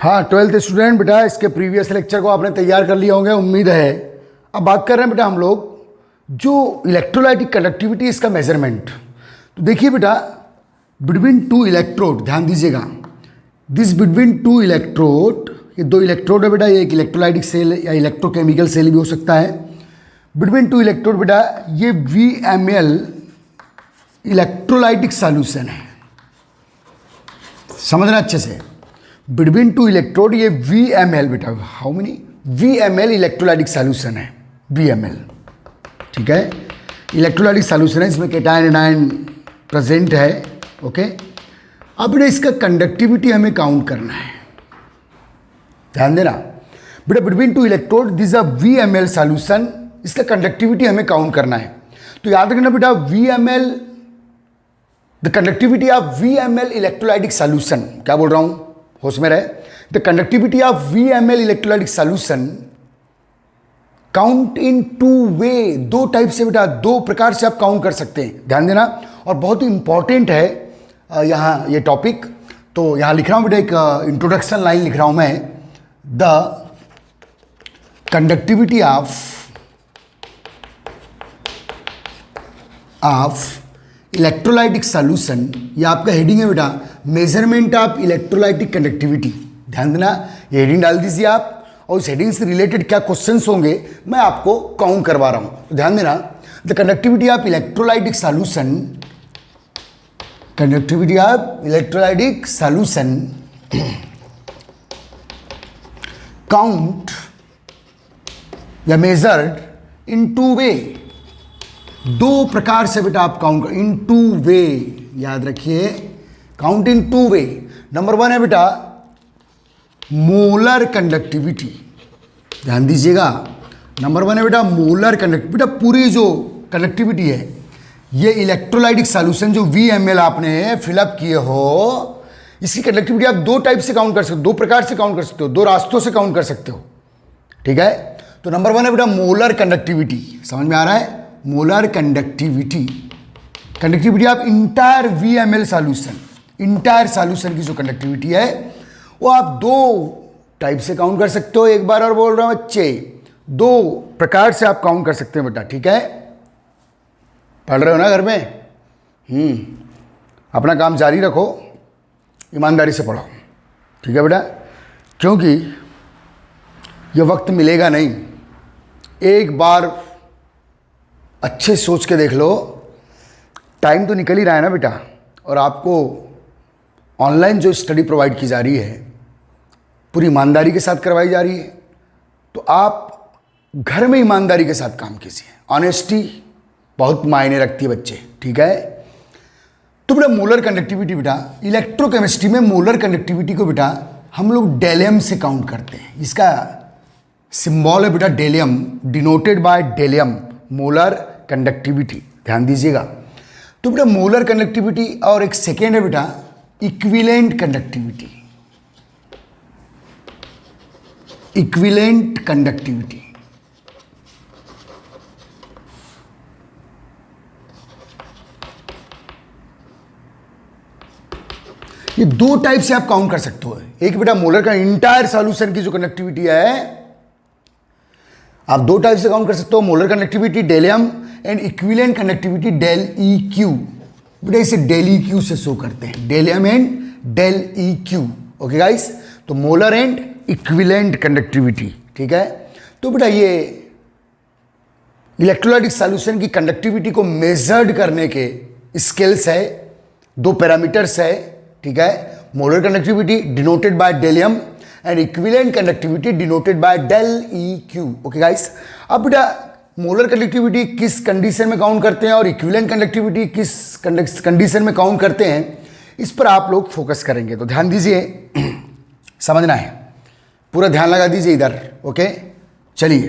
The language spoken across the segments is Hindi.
हाँ, 12th स्टूडेंट बेटा, इसके प्रीवियस लेक्चर को आपने तैयार कर लिया होंगे उम्मीद है। अब बात कर रहे हैं बेटा हम लोग जो इलेक्ट्रोलाइटिक कंडक्टिविटी, इसका मेजरमेंट। तो देखिए बेटा, बिटवीन टू इलेक्ट्रोड, ध्यान दीजिएगा, दिस बिटवीन टू इलेक्ट्रोड, ये दो इलेक्ट्रोड है बेटा, ये एक इलेक्ट्रोलाइटिक सेल या इलेक्ट्रोकेमिकल सेल भी हो सकता है। बिटवीन टू इलेक्ट्रोड बेटा, ये VMl इलेक्ट्रोलाइटिक सॉल्यूशन है, समझना अच्छे से। बिटवीन टू इलेक्ट्रोड, ये VMl बेटा, how many, VMl electrolytic solution है, VMl, ठीक है, इलेक्ट्रोलाइटिक सॉल्यूशन है, इसमें कैटायन एनायन प्रेजेंट है। ओके, अब बेटा इसका कंडक्टिविटी हमें काउंट करना है, ध्यान देना बेटा। Between two electrode this a VMl solution, इसका कंडक्टिविटी हमें काउंट करना है। तो याद रखना बेटा, VMl, the conductivity of VMl electrolytic solution, क्या बोल रहा हूं, होश में रहे। The conductivity of VMl electrolytic solution count in two way, दो टाइप से बेटा, दो प्रकार से आप काउंट कर सकते हैं, ध्यान देना। और बहुत ही इंपॉर्टेंट है यहाँ ये टॉपिक। तो यहाँ लिख रहा हूँ बेटा, एक इंट्रोडक्शन लाइन लिख रहा हूँ मैं, the conductivity of electrolytic solution, ये आपका हेडिंग है बेटा, मेजरमेंट ऑफ इलेक्ट्रोलाइटिक कंडक्टिविटी। ध्यान देना, ये हेडिंग डाल दीजिए आप, और इस हेडिंग से रिलेटेड क्या क्वेश्चंस होंगे मैं आपको काउंट करवा रहा हूं। तो ध्यान देना, the conductivity of electrolytic solution, conductivity of electrolytic solution count या मेजर्ड इन टू वे, दो प्रकार से बेटा आप काउंट कर, इन टू वे, याद रखिए, count in two way. Number one है बेटा मोलर कंडक्टिविटी, ध्यान दीजिएगा, नंबर वन है बेटा मोलर कंडक्टिविटी। बेटा पूरी जो कंडक्टिविटी है, ये इलेक्ट्रोलाइटिक सॉल्यूशन जो VMl आपने फिलअप किए हो, इसकी कंडक्टिविटी आप दो टाइप से काउंट कर सकते हो, दो प्रकार से काउंट कर सकते हो, दो रास्तों से काउंट कर सकते हो, ठीक है। तो नंबर वन है बेटा मोलर कंडक्टिविटी, समझ में आ रहा है, molar conductivity, conductivity of entire VMl solution, entire solution की जो कंडक्टिविटी है वो आप दो टाइप से काउंट कर सकते हो। एक बार और बोल रहा हूं बच्चे, दो प्रकार से आप काउंट कर सकते हैं बेटा, ठीक है। पढ़ रहे हो ना घर में, अपना काम जारी रखो, ईमानदारी से पढ़ो, ठीक है बेटा, क्योंकि ये वक्त मिलेगा नहीं। एक बार अच्छे सोच के देख लो, टाइम तो निकल ही रहा है ना बेटा, और आपको ऑनलाइन जो स्टडी प्रोवाइड की जा रही है पूरी ईमानदारी के साथ करवाई जा रही है। तो आप घर में ईमानदारी के साथ काम कीजिए, ऑनेस्टी बहुत मायने रखती है बच्चे, ठीक है। तो बेटा मोलर कंडक्टिविटी, बेटा इलेक्ट्रोकेमिस्ट्री में मोलर कंडक्टिविटी को बेटा हम लोग डेलियम से काउंट करते हैं। इसका सिंबल है बेटा डेलियम, डिनोटेड बाय डेलियम, मोलर कंडक्टिविटी, ध्यान दीजिएगा। तो बेटा मोलर कंडक्टिविटी, और एक सेकेंड है बेटा इक्विवेलेंट कंडक्टिविटी, इक्विवेलेंट कंडक्टिविटी। ये दो टाइप से आप काउंट कर सकते हो। एक बेटा मोलर का इंटायर सॉल्यूशन की जो कंडक्टिविटी है, आप दो टाइप से काउंट कर सकते हो, मोलर कंडक्टिविटी डेलियम and equivalent conductivity del EQ। बेटा इसे डेल EQ से शो करते हैं, डेलियम and del EQ। Okay guys, तो मोलर एंड इक्विवेलेंट कंडक्टिविटी, ठीक है। तो बेटा ये इलेक्ट्रोलाइटिक सॉल्यूशन की कंडक्टिविटी को मेजर्ड करने के स्केल्स है, दो पैरामीटर्स है, ठीक है। मोलर कंडक्टिविटी डिनोटेड बाय डेलियम and equivalent conductivity denoted by del EQ। Okay guys, अब बेटा मोलर कंडक्टिविटी किस कंडीशन में काउंट करते हैं और इक्विवेलेंट कंडक्टिविटी किस कंडीशन में काउंट करते हैं, इस पर आप लोग फोकस करेंगे। तो ध्यान दीजिए, समझना है, पूरा ध्यान लगा दीजिए इधर। ओके, चलिए,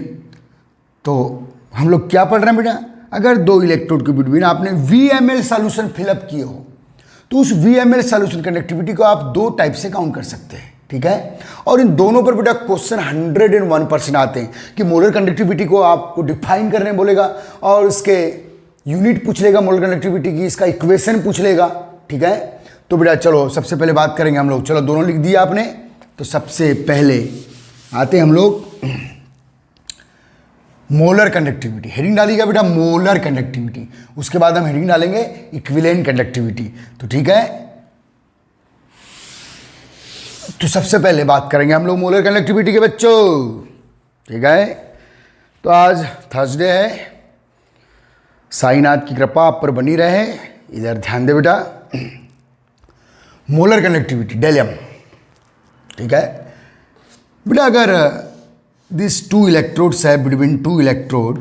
तो हम लोग क्या पढ़ रहे हैं बेटा, अगर दो इलेक्ट्रोड के बिटवीन आपने VMl सॉल्यूशन फिलअप किए हो, तो उस VMl सॉल्यूशन कंडक्टिविटी को आप दो टाइप से काउंट कर सकते हैं, ठीक है। और इन दोनों पर बेटा क्वेश्चन 101% आते हैं कि मोलर कंडक्टिविटी को आपको डिफाइन करने बोलेगा, और इसके यूनिट पूछ लेगा मोलर कंडक्टिविटी की, इसका इक्वेशन पूछ लेगा, ठीक है। तो बेटा चलो सबसे पहले बात करेंगे हम लोग, चलो दोनों लिख दिया आपने, तो सबसे पहले आते हम लोग मोलर कंडक्टिविटी। हेडिंग डालिएगा बेटा मोलर कंडक्टिविटी, उसके बाद हम हेडिंग डालेंगे इक्विवेलेंट कंडक्टिविटी। तो ठीक है, तो सबसे पहले बात करेंगे हम लोग मोलर कंडक्टिविटी के बच्चों। ठीक है, तो आज थर्सडे है, साईनाथ की कृपा आप पर बनी रहे। इधर ध्यान दे बेटा, मोलर कंडक्टिविटी डेलियम। ठीक है बेटा, अगर दिस टू इलेक्ट्रोड्स है बिटवीन टू इलेक्ट्रोड,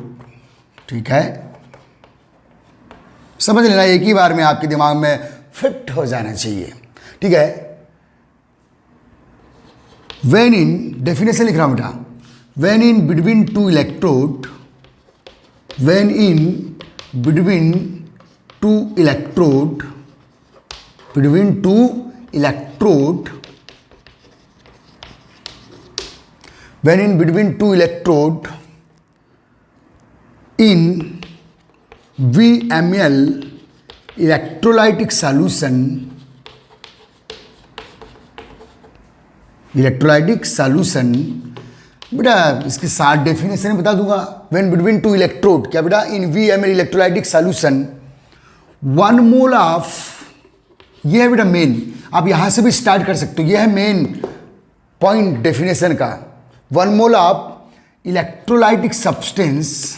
ठीक है, समझ लेना, एक ही बार में आपके दिमाग में फिट हो जाना चाहिए। ठीक है, व्हेन इन, डेफिनेशन लिख रहा हूं बेटा, when in between two electrode, when in between two electrode, between two electrode, when in between two electrode in VML electrolytic solution, electrolytic solution, बेटा इसकी 7 डेफिनेशन बता दूंगा। व्हेन बिटवीन टू इलेक्ट्रोड, क्या बेटा, इन VML electrolytic solution 1 mole of, ये है बेटा मेन, आप यहां से भी स्टार्ट कर सकते हो, ये है मेन पॉइंट डेफिनेशन का। 1 mole of electrolytic substance,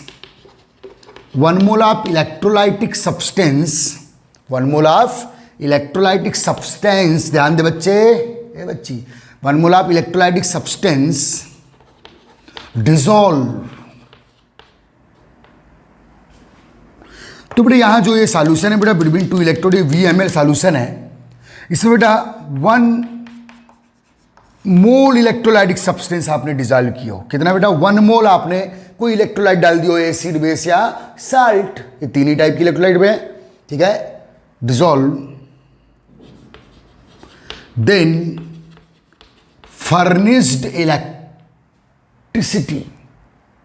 1 mole of electrolytic substance, 1 mole of electrolytic substance, ध्यान दे बच्चे, ए बच्ची, 1 mole of electrolytic substance dissolve. तो बेटा यहाँ जो ये सॉल्यूशन है बेटा between two electrode, VML solution है, इसमें बेटा 1 मोल इलेक्ट्रोलाइटिक सब्सटेंस आपने डिजॉल्व किया हो। कितना बेटा, 1 मोल आपने कोई इलेक्ट्रोलाइट डाल दियो, एसिड, बेस या साल्ट, ये 3 ही टाइप की इलेक्ट्रोलाइट में। ठीक है, डिजॉल्व, देन फर्निश्ड इलेक्ट्रिसिटी,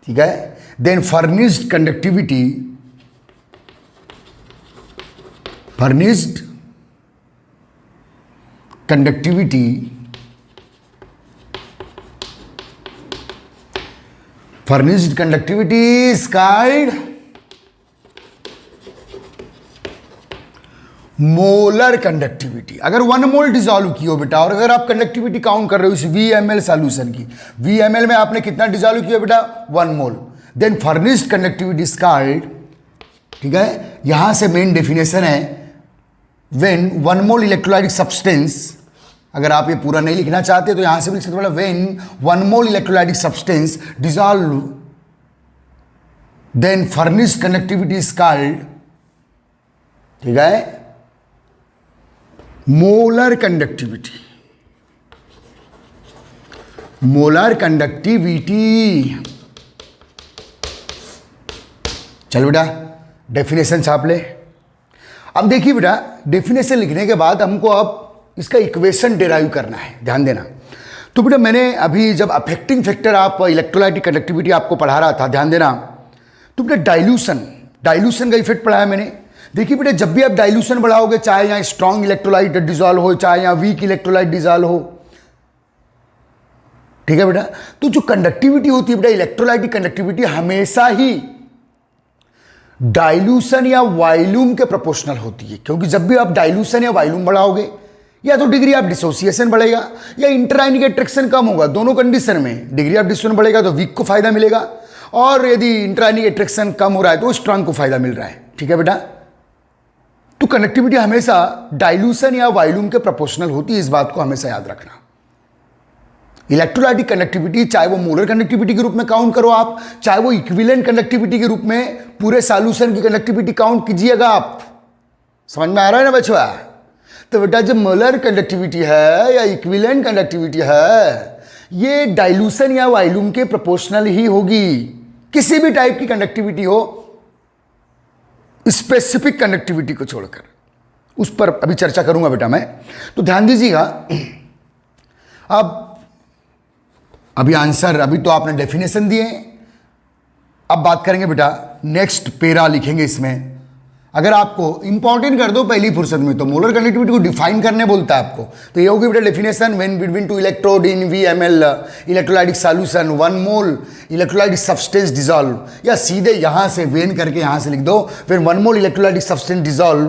ठीक है, then furnished conductivity, furnished conductivity, furnished conductivity is called molar conductivity. अगर 1 मोल डिजॉल्व किया बेटा, और अगर आप कंडक्टिविटी काउंट कर रहे हो इस VML सॉल्यूशन की, VML में आपने कितना डिजॉल्व किया बेटा, 1 mole, then furnished conductivity is called, ठीक है, यहां से मेन डेफिनेशन है, व्हेन 1 मोल इलेक्ट्रोलाइटिक सब्सटेंस, अगर आप ये पूरा नहीं लिखना चाहते तो यहां से भी लिख सकते हो, when 1 mole electrolytic substance dissolve, then furnished conductivity is called, ठीक है, मोलर कंडक्टिविटी। मोलर कंडक्टिविटी, चलो बेटा डेफिनेशन छाप ले। अब देखिए बेटा, डेफिनेशन लिखने के बाद हमको अब इसका इक्वेशन डिराइव करना है, ध्यान देना। तो बेटा मैंने अभी जब अफेक्टिंग फैक्टर आप इलेक्ट्रोलाइटिक कंडक्टिविटी आपको पढ़ा रहा था, ध्यान देना, तो बेटा डाइल्यूशन का इफेक्ट पढ़ाया मैंने। देखिए बेटा, जब भी आप डाइल्यूशन बढ़ाओगे, चाहे यहाँ स्ट्रॉन्ग इलेक्ट्रोलाइट डिजॉल्व हो, चाहे यहाँ वीक इलेक्ट्रोलाइट डिजॉल्व हो, ठीक है बेटा, तो जो कंडक्टिविटी होती है बेटा, इलेक्ट्रोलाइटिक कंडक्टिविटी हमेशा ही डाइल्यूशन या वॉल्यूम के प्रोपोर्शनल होती है। क्योंकि जब भी आप डाइल्यूशन या वॉल्यूम बढ़ाओगे, या तो डिग्री ऑफ डिसोसिएशन बढ़ेगा या इंटरआयनिक अट्रैक्शन कम होगा। दोनों कंडीशन में डिग्री ऑफ डिसोसिएशन बढ़ेगा तो वीक को फायदा मिलेगा, और यदि इंटरआयनिक अट्रैक्शन कम हो रहा है तो स्ट्रॉन्ग को फायदा मिल रहा है। ठीक है बेटा, तो कनेक्टिविटी हमेशा डाइल्यूशन या वॉल्यूम के प्रोपोर्शनल होती है, इस बात को हमेशा याद रखना। इलेक्ट्रोलाइटिक कंडक्टिविटी चाहे वो मोलर कंडक्टिविटी के रूप में काउंट करो आप, चाहे वो इक्विवेलेंट कंडक्टिविटी के रूप में पूरे सॉल्यूशन की कंडक्टिविटी काउंट कीजिएगा आप। समझ में आ रहा है ना बच्चों? तो बेटा जब मोलर कंडक्टिविटी है या इक्विवेलेंट कंडक्टिविटी है, ये डाइल्यूशन या वॉल्यूम के प्रोपोर्शनल ही होगी। किसी भी टाइप की कंडक्टिविटी हो, स्पेसिफिक कंडक्टिविटी को छोड़कर, उस पर अभी चर्चा करूंगा बेटा मैं। तो ध्यान दीजिएगा। अब अभी आंसर, अभी तो आपने डेफिनेशन दिए, अब बात करेंगे बेटा, नेक्स्ट पेरा लिखेंगे इसमें। अगर आपको इंपॉर्टेंट कर दो पहली फुर्सत में, तो मोलर कंडक्टिविटी को डिफाइन करने बोलता है आपको, तो ये होगी बेटा definition, when between two electrode in VMl electrolytic solution 1 mole electrolytic substance dissolve, या सीधे यहाँ से वेन करके यहाँ से लिख दो, when 1 mole electrolytic substance dissolve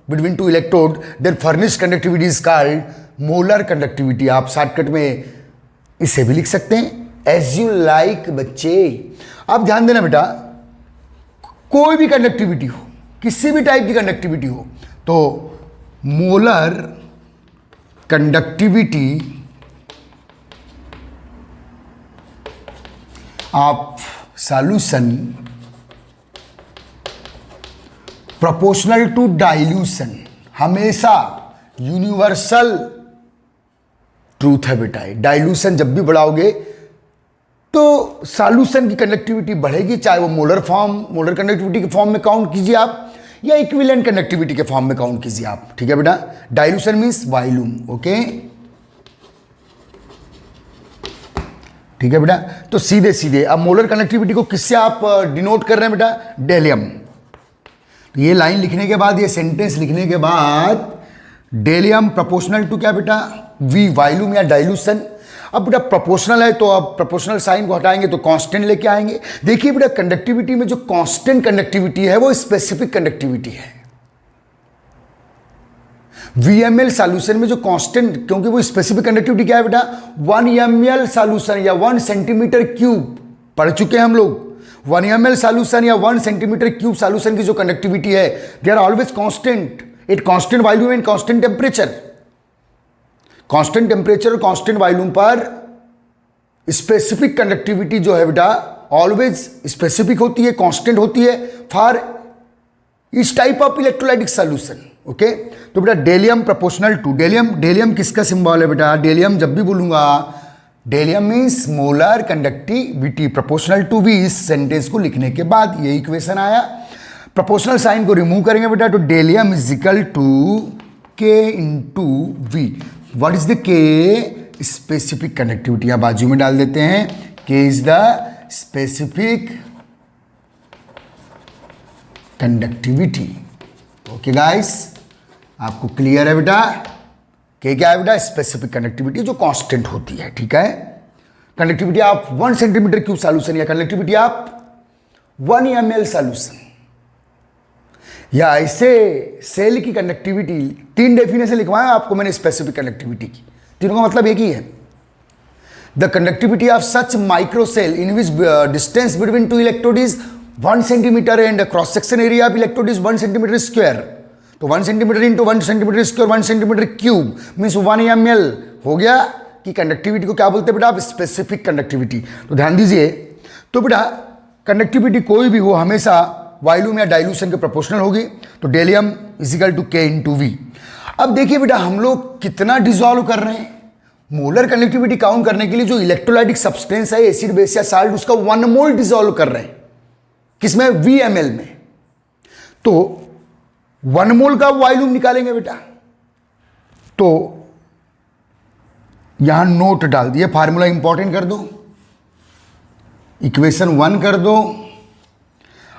between two electrode then furnished conductivity is called molar conductivity. आप शॉर्टकट में इसे भी लिख सकते हैं, एज यू लाइक बच्चे। आप ध्यान देना बेटा, कोई भी कंडक्टिविटी हो, किसी भी टाइप की कंडक्टिविटी हो, तो molar conductivity of solution proportional to dilution हमेशा यूनिवर्सल ट्रूथ है बेटा। डाइल्यूशन जब भी बढ़ाओगे तो सॉल्यूशन की कंडक्टिविटी बढ़ेगी, चाहे वो मोलर कंडक्टिविटी के फॉर्म में काउंट कीजिए आप, या इक्विवेलेंट कंडक्टिविटी के फॉर्म में काउंट कीजिए आप, ठीक है बेटा। डाइल्यूशन मींस वॉल्यूम, ओके, ठीक है बेटा। तो सीधे सीधे अब मोलर कंडक्टिविटी को किससे आप डिनोट कर रहे हैं बेटा? डेलियम। तो ये लाइन लिखने के बाद, ये सेंटेंस लिखने के बाद, डेलियम प्रोपोर्शनल टू क्या बेटा? V, वॉल्यूम या डाइल्यूशन। अब बेटा प्रोपोर्शनल है तो अब प्रोपोर्शनल साइन को हटाएंगे तो कांस्टेंट लेके आएंगे। देखिए बेटा, कंडक्टिविटी में जो कांस्टेंट कंडक्टिविटी है वो स्पेसिफिक कंडक्टिविटी है। VMl सॉल्यूशन में जो कांस्टेंट, क्योंकि वो स्पेसिफिक कंडक्टिविटी क्या है बेटा? 1 ml सॉल्यूशन या 1 सेंटीमीटर क्यूब, पढ़ चुके हैं हम लोग। 1 ml सॉल्यूशन या 1 सेंटीमीटर क्यूब सॉल्यूशन की जो कंडक्टिविटी है, they are always constant at constant volume and constant temperature. Constant temperature और कांस्टेंट वॉल्यूम पर स्पेसिफिक कंडक्टिविटी जो है बेटा ऑलवेज स्पेसिफिक होती है, कांस्टेंट होती है फॉर इस type of electrolytic solution, okay. तो बेटा डेलियम प्रोपोर्शनल टू, डेलियम किसका सिंबल है बेटा? डेलियम जब भी बोलूंगा, डेलियम means molar conductivity proportional to V। इस सेंटेंस को लिखने के बाद ये इक्वेशन आया। प्रोपोर्शनल साइन को रिमूव करेंगे बेटा, तो डेलियम is equal to K into V। What is the K? Specific conductivity. यहां बाजू में डाल देते हैं, K is the specific conductivity. Okay guys, आपको क्लियर है बेटा? K क्या है बेटा? स्पेसिफिक कंडक्टिविटी जो कांस्टेंट होती है, ठीक है। Conductivity of 1 centimetre cube solution या कंडक्टिविटी ऑफ 1 ml सॉल्यूशन, या ऐसे सेल की कंडक्टिविटी। 3 डेफिनेशन लिखवाया आपको मैंने स्पेसिफिक कंडक्टिविटी की, तीनों का मतलब एक ही है। The conductivity of such micro cell in which distance between 2 electrode is 1 centimetre and cross section area of electrode is 1 centimetre square. तो 1 centimetre into 1 centimetre square 1 centimetre cube means 1 ml हो गया। कि कंडक्टिविटी को क्या बोलते हैं बेटा? आप स्पेसिफिक कंडक्टिविटी। तो ध्यान दीजिए, तो बेटा कंडक्टिविटी कोई भी हो हमेशा वॉल्यूम या डाइल्यूशन के प्रोपोर्शनल होगी। तो डेलियम is equal to K into V। अब देखिए बेटा, हम लोग कितना डिसॉल्व कर रहे हैं? मोलर कंडक्टिविटी काउंट करने के लिए जो इलेक्ट्रोलाइटिक सब्सटेंस है, एसिड बेस या साल्ट, उसका 1 मोल डिसॉल्व कर रहे हैं। किसमें? VMl में। तो 1 मोल का वॉल्यूम निकालेंगे बेटा, तो यहां नोट डाल दिए, फार्मूला इंपॉर्टेंट कर दो, इक्वेशन 1 कर दो।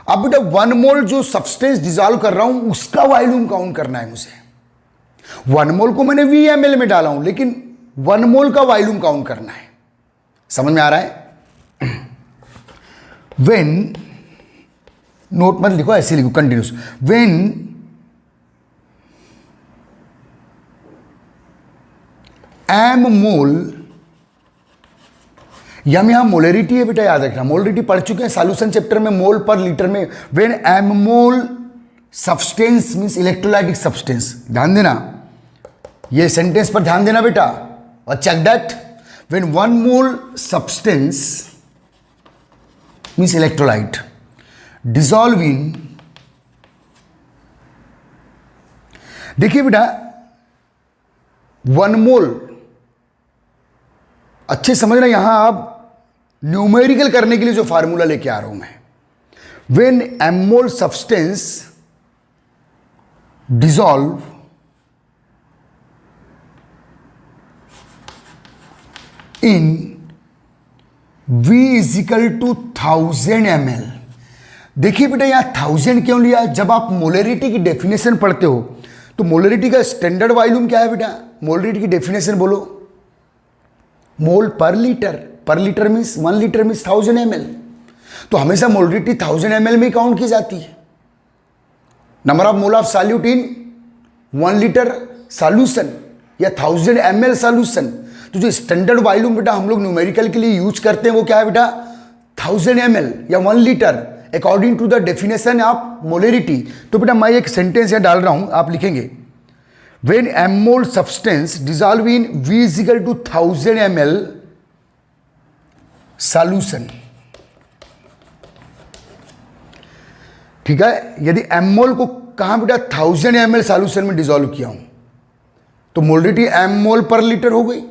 अब बेटा 1 मोल जो सब्सटेंस डिसॉल्व कर रहा हूं उसका वॉल्यूम काउंट करना है मुझे। 1 मोल को मैंने VMl में डाला हूं, लेकिन 1 मोल का वॉल्यूम काउंट करना है। समझ में आ रहा है? व्हेन, नोट मत लिखो, ऐसे लिखो कंटिन्यूस। व्हेन m मोल, यहां मोलरिटी है बेटा, याद रखना। मोलरिटी पढ़ चुके हैं सॉल्यूशन चैप्टर में, मोल पर लीटर में। When m mole substance means electrolytic substance. ध्यान देना, ये सेंटेंस पर ध्यान देना बेटा, और check that. When 1 mole substance means electrolyte dissolve in, देखिए बेटा 1 मोल, अच्छे समझना, यहां आप न्यूमेरिकल करने के लिए जो फार्मूला लेके आ रहा हूं मैं। When m mole substance dissolve in V is equal to 1000 ml, देखिए बेटा यहाँ 1000 क्यों लिया? जब आप मोलरिटी की डेफिनेशन पढ़ते हो तो मोलरिटी का स्टैंडर्ड वॉल्यूम क्या है बेटा? मोलरिटी की डेफिनेशन बोलो, मोल पर लीटर। पर litre means 1 litre means 1000 ml। तो हमेशा मोलरिटी 1000 ml में काउंट की जाती है। Number of mole of solute in 1 litre solution या 1000 ml सॉल्यूशन। तो जो स्टैंडर्ड वॉल्यूम बेटा हम लोग न्यूमेरिकल के लिए यूज करते हैं वो क्या है बेटा? 1000 ml या 1 litre according to the definition of molarity. तो बेटा मैं एक सेंटेंस यहाँ डाल रहा हूँ, आप लिखेंगे when m mole substance dissolve in V is equal to 1000 ml solution. ठीक है, यदि m मोल को कहाँ बेटा 1000 ml सॉल्यूशन में डिजॉल्व किया हूं तो मोलरिटी m मोल पर लीटर हो गई।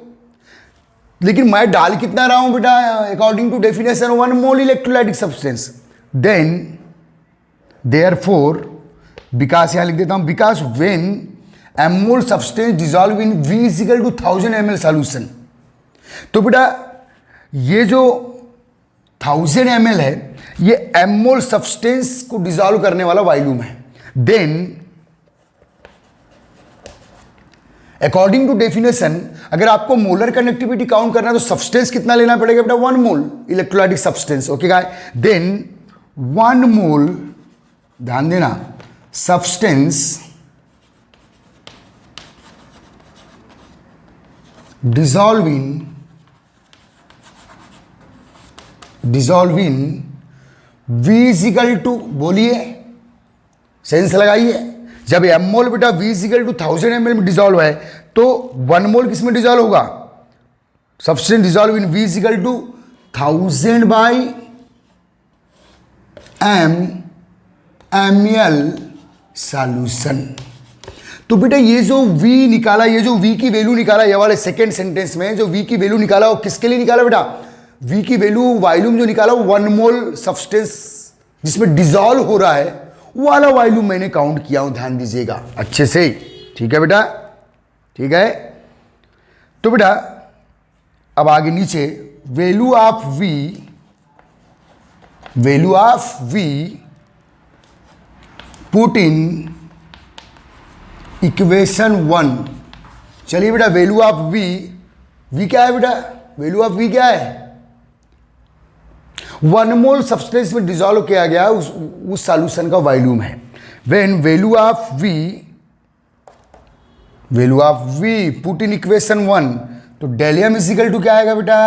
लेकिन मैं डाल कितना रहा हूं बेटा? According to definition 1 mole electrolytic substance. Then therefore because यहां लिख देता हूं, because when m mole substance dissolve in V is equal to 1000 ml solution. तो बेटा ये जो 1000 ml है ये m मोल सब्सटेंस को डिजॉल्व करने वाला वॉल्यूम है। देन अकॉर्डिंग टू डेफिनेशन अगर आपको मोलर कंडक्टिविटी काउंट करना है तो सब्सटेंस कितना लेना पड़ेगा बेटा? 1 mole electrolytic substance. Okay guys, then 1 mole, ध्यान देना, substance dissolve in V is equal to, बोलिए, सेंस लगाइए, जब m मोल बेटा V is equal to 1000 ml में डिजॉल्व है तो 1 मोल किस में डिजॉल्व होगा? Substance dissolve in V is equal to 1000 by ml solution. तो बेटा ये जो V निकाला, ये जो V की वैल्यू निकाला, ये वाले सेकेंड सेंटेंस में जो V की वैल्यू निकाला वो किसके लिए निकाला बेटा? V की वैल्यू वॉल्यूम जो निकाला वो 1 मोल सब्सटेंस जिसमें डिजॉल्व हो रहा है वो वाला वॉल्यूम मैंने काउंट किया हूं, ध्यान दीजिएगा अच्छे से। ठीक है बेटा, ठीक है। तो बेटा अब आगे नीचे value of V put in equation 1। चलिए बेटा वैल्यू ऑफ V क्या है बेटा? वैल्यू ऑफ V क्या है? 1 मोल सब्सटेंस में डिजॉल्व किया गया उस सॉल्यूशन का वॉल्यूम है। When value of V put in equation 1 तो del m is equal to क्या आएगा बेटा?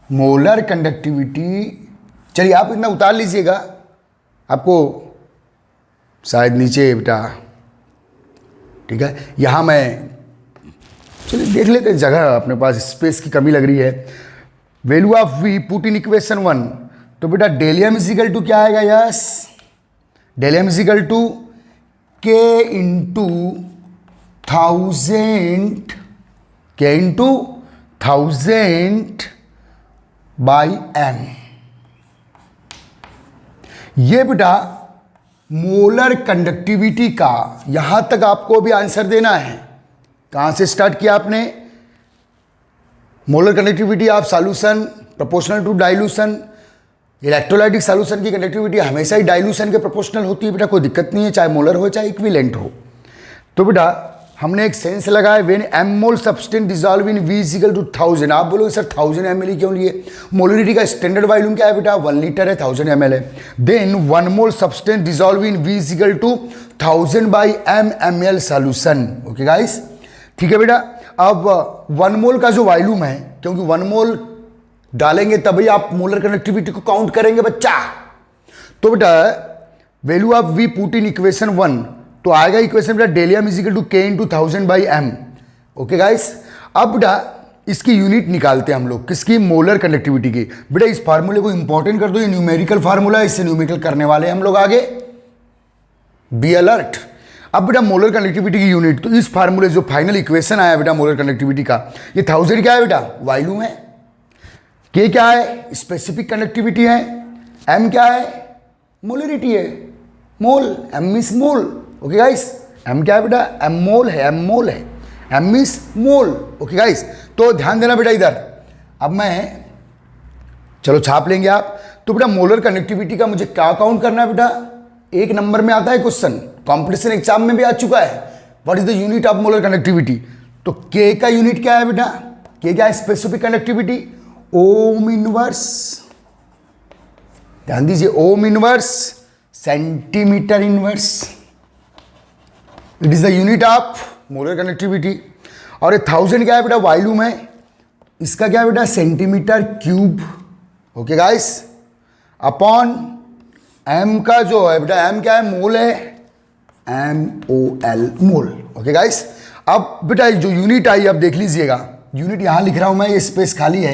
Molar conductivity. चलिए आप इतना उतार लीजिएगा, आपको शायद नीचे बेटा, ठीक है, यहाँ मैं, चलिए देख लेते हैं, जगह अपने पास स्पेस की कमी लग रही है। Value of V put in equation 1 तो बेटा del m is equal to क्या आएगा? Yes, del m is equal to K into 1000 by m। ये बेटा मोलर कंडक्टिविटी का, यहां तक आपको भी आंसर देना है। कहां से स्टार्ट किया आपने? Molar conductivity of solution proportional to dilution. Electrolytic solution की कंडक्टिविटी हमेशा ही डाइल्यूशन के प्रोपोर्शनल होती है बेटा, कोई दिक्कत नहीं है, चाहे मोलर हो चाहे इक्विवेलेंट हो। तो बेटा हमने एक सेंस लगाया, when m mole substance dissolve in V is equal to 1000। आप बोलोगे सर 1000 ml क्यों लिए? मोलरिटी का स्टैंडर्ड वॉल्यूम क्या है बेटा? 1 लीटर है, 1000 ml है। Then 1 mole substance dissolve in V is equal to 1000 by ml solution. Okay guys, ठीक है बेटा। अब 1 मोल का जो वॉल्यूम है, क्योंकि 1 मोल डालेंगे तभी आप मोलर कनेक्टिविटी को काउंट करेंगे बच्चा। तो बेटा value of V put in equation 1 तो आएगा इक्वेशन बेटा del m is equal to K into 1000 by m। Okay guys, अब बेटा इसकी यूनिट निकालते हैं हम लोग, किसकी? मोलर कंडक्टिविटी की। बेटा इस फार्मूले को इंपॉर्टेंट कर दो, ये न्यूमेरिकल फार्मूला है, इससे न्यूमेरिकल करने वाले हैं हम लोग आगे, बी अलर्ट। अब बेटा मोलर कंडक्टिविटी की यूनिट, तो इस फार्मूले जो फाइनल इक्वेशन आया बेटा मोलर कंडक्टिविटी का, ये 1000 क्या है बेटा? वॉल्यूम है। K क्या है? स्पेसिफिक कंडक्टिविटी है। M क्या है? मोलरिटी है, मोल, M means mole. Okay guys, M क्या है बेटा? M मोल है, M मोल है, M means mole. Okay guys, तो ध्यान देना बेटा इधर। अब मैं, चलो छाप लेंगे आप। तो बेटा मोलर कंडक्टिविटी का मुझे क्या काउंट करना है बेटा, एक नंबर में आता है क्वेश्चन, कॉम्पिटिशन एग्जाम में भी आ चुका है, what is the unit of molar conductivity. तो के का यूनिट क्या है बेटा, के क्या है, स्पेसिफिक कंडक्टिविटी, ओम इनवर्स, ध्यान दीजिए, ओम inverse centimetre inverse, it is the unit of molar conductivity. और ये 1000 क्या है बेटा, वॉल्यूम है, इसका क्या है बेटा, centimetre cube, okay guys, upon M का जो है बेटा, एम क्या है, मोल है, MOL मोल, ओके गाइस। अब बेटा जो यूनिट आई, अब देख लीजिएगा, यूनिट यहां लिख रहा हूं मैं, ये स्पेस खाली है,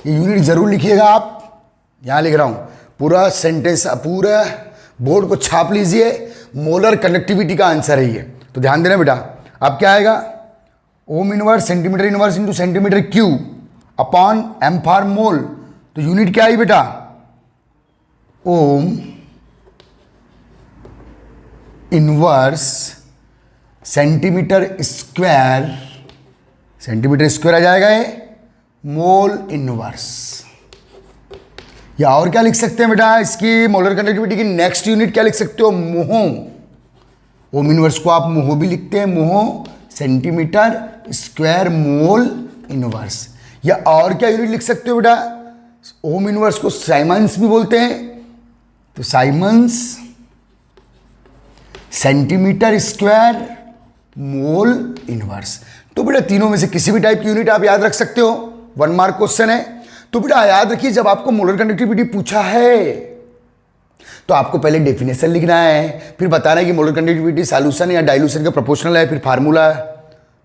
ये यूनिट जरूर लिखिएगा आप, यहां लिख रहा हूं, पूरा सेंटेंस पूरा बोर्ड को छाप लीजिए, मोलर कंडक्टिविटी का आंसर है ये, तो ध्यान देना बेटा। अब क्या आएगा, ohm inverse centimetre inverse into centimetre cube upon m for mole, तो यूनिट क्या आई बेटा, ohm inverse centimetre square, centimetre square आ जाएगा ये, मोल इनवर्स। या और क्या लिख सकते हैं बेटा, इसकी मोलर कंडक्टिविटी की नेक्स्ट यूनिट क्या लिख सकते हो, मोहो, ओम इनवर्स को आप मोहो भी लिखते हैं, मोहो सेंटीमीटर स्क्वायर मोल इनवर्स। या और क्या यूनिट लिख सकते हो बेटा, ओम इनवर्स को साइमंस भी बोलते हैं, तो siemens centimetre square mole inverse. तो बेटा तीनों में से किसी भी टाइप की यूनिट आप याद रख सकते हो, 1 मार्क क्वेश्चन है। तो बेटा याद रखिए, जब आपको मोलर कंडक्टिविटी पूछा है तो आपको पहले डेफिनेशन लिखना है, फिर बताना है कि मोलर कंडक्टिविटी सॉल्यूशन या डाइल्यूशन का प्रोपोर्शनल है, फिर फार्मूला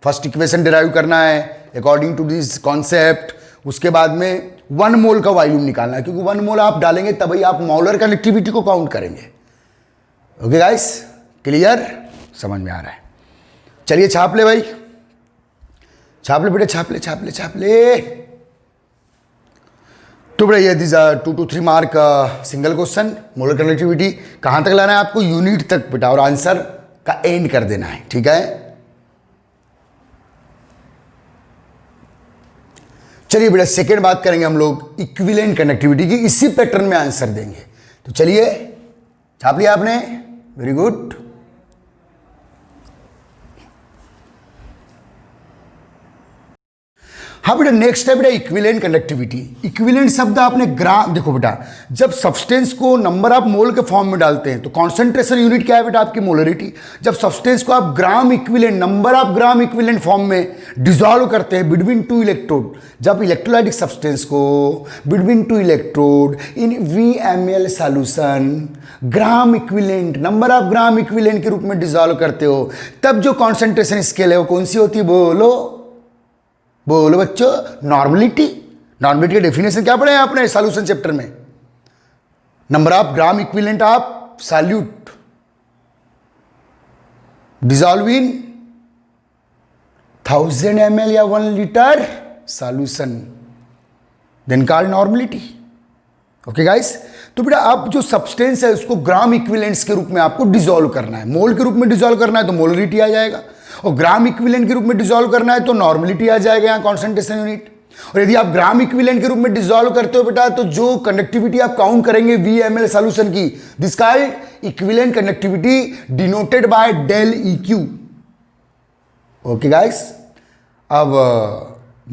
फर्स्ट इक्वेशन डिराइव करना है अकॉर्डिंग टू दिस कॉन्सेप्ट, उसके बाद में 1 मोल का वॉल्यूम निकालना है, क्योंकि 1 मोल आप डालेंगे तभी आप मोलर कंडक्टिविटी को काउंट करेंगे। ओके गाइस, क्लियर, समझ में आ रहा है। चलिए छाप ले भाई, छाप ले बेटे, छाप ले छाप ले छाप ले। तो बेटा ये this 2 to 3 mark single question, molar conductivity कहां तक लाना है आपको, यूनिट तक बेटा, और आंसर का एंड कर देना है, ठीक है। चलिए बेटा सेकेंड बात करेंगे हम लोग इक्विवेलेंट कंडक्टिविटी की, इसी पैटर्न में आंसर देंगे। तो चलिए छाप लिया आपने, वेरी गुड। हाँ बेटा नेक्स्ट है बेटा इक्विवेलेंट कंडक्टिविटी। इक्विवेलेंट शब्द आपने ग्राम, देखो बेटा जब सब्सटेंस को नंबर ऑफ मोल के फॉर्म में डालते हैं तो कॉन्सेंट्रेशन यूनिट क्या है बेटा, आपकी मोलरिटी। जब सब्सटेंस को आप gram equivalent, number of gram equivalent form में डिसॉल्व करते हैं बिटवीन 2 इलेक्ट्रोड, जब इलेक्ट्रोलाइटिक सब्सटेंस को between 2 electrode in VMl solution gram equivalent, number of gram equivalent के रूप में डिसॉल्व करते हो, तब जो कॉन्सेंट्रेशन स्केल है वो कौन सी होती है, बोलो बोलो बच्चों, नॉर्मलिटी। नॉर्मलिटी का डेफिनेशन क्या पढ़े आपने सॉल्यूशन चैप्टर में, number of gram equivalent of solute dissolve in 1000 ml या 1 litre solution, then called normality. Okay guys, तो बेटा अब जो सब्सटेंस है उसको ग्राम इक्विवेलेंट्स के रूप में आपको डिसॉल्व करना है, मोल के रूप में डिसॉल्व करना है तो मोलरिटी आ जाएगा, और ग्राम इक्विवेलेंट के रूप में डिसॉल्व करना है तो नॉर्मलिटी आ जाएगा यहाँ कॉन्सेंट्रेशन यूनिट। और यदि आप ग्राम इक्विवेलेंट के रूप में डिसॉल्व करते हो बेटा तो जो कंडक्टिविटी आप काउंट करेंगे VMl सॉल्यूशन की, this called equivalent conductivity denoted bye del EQ। Okay guys, अब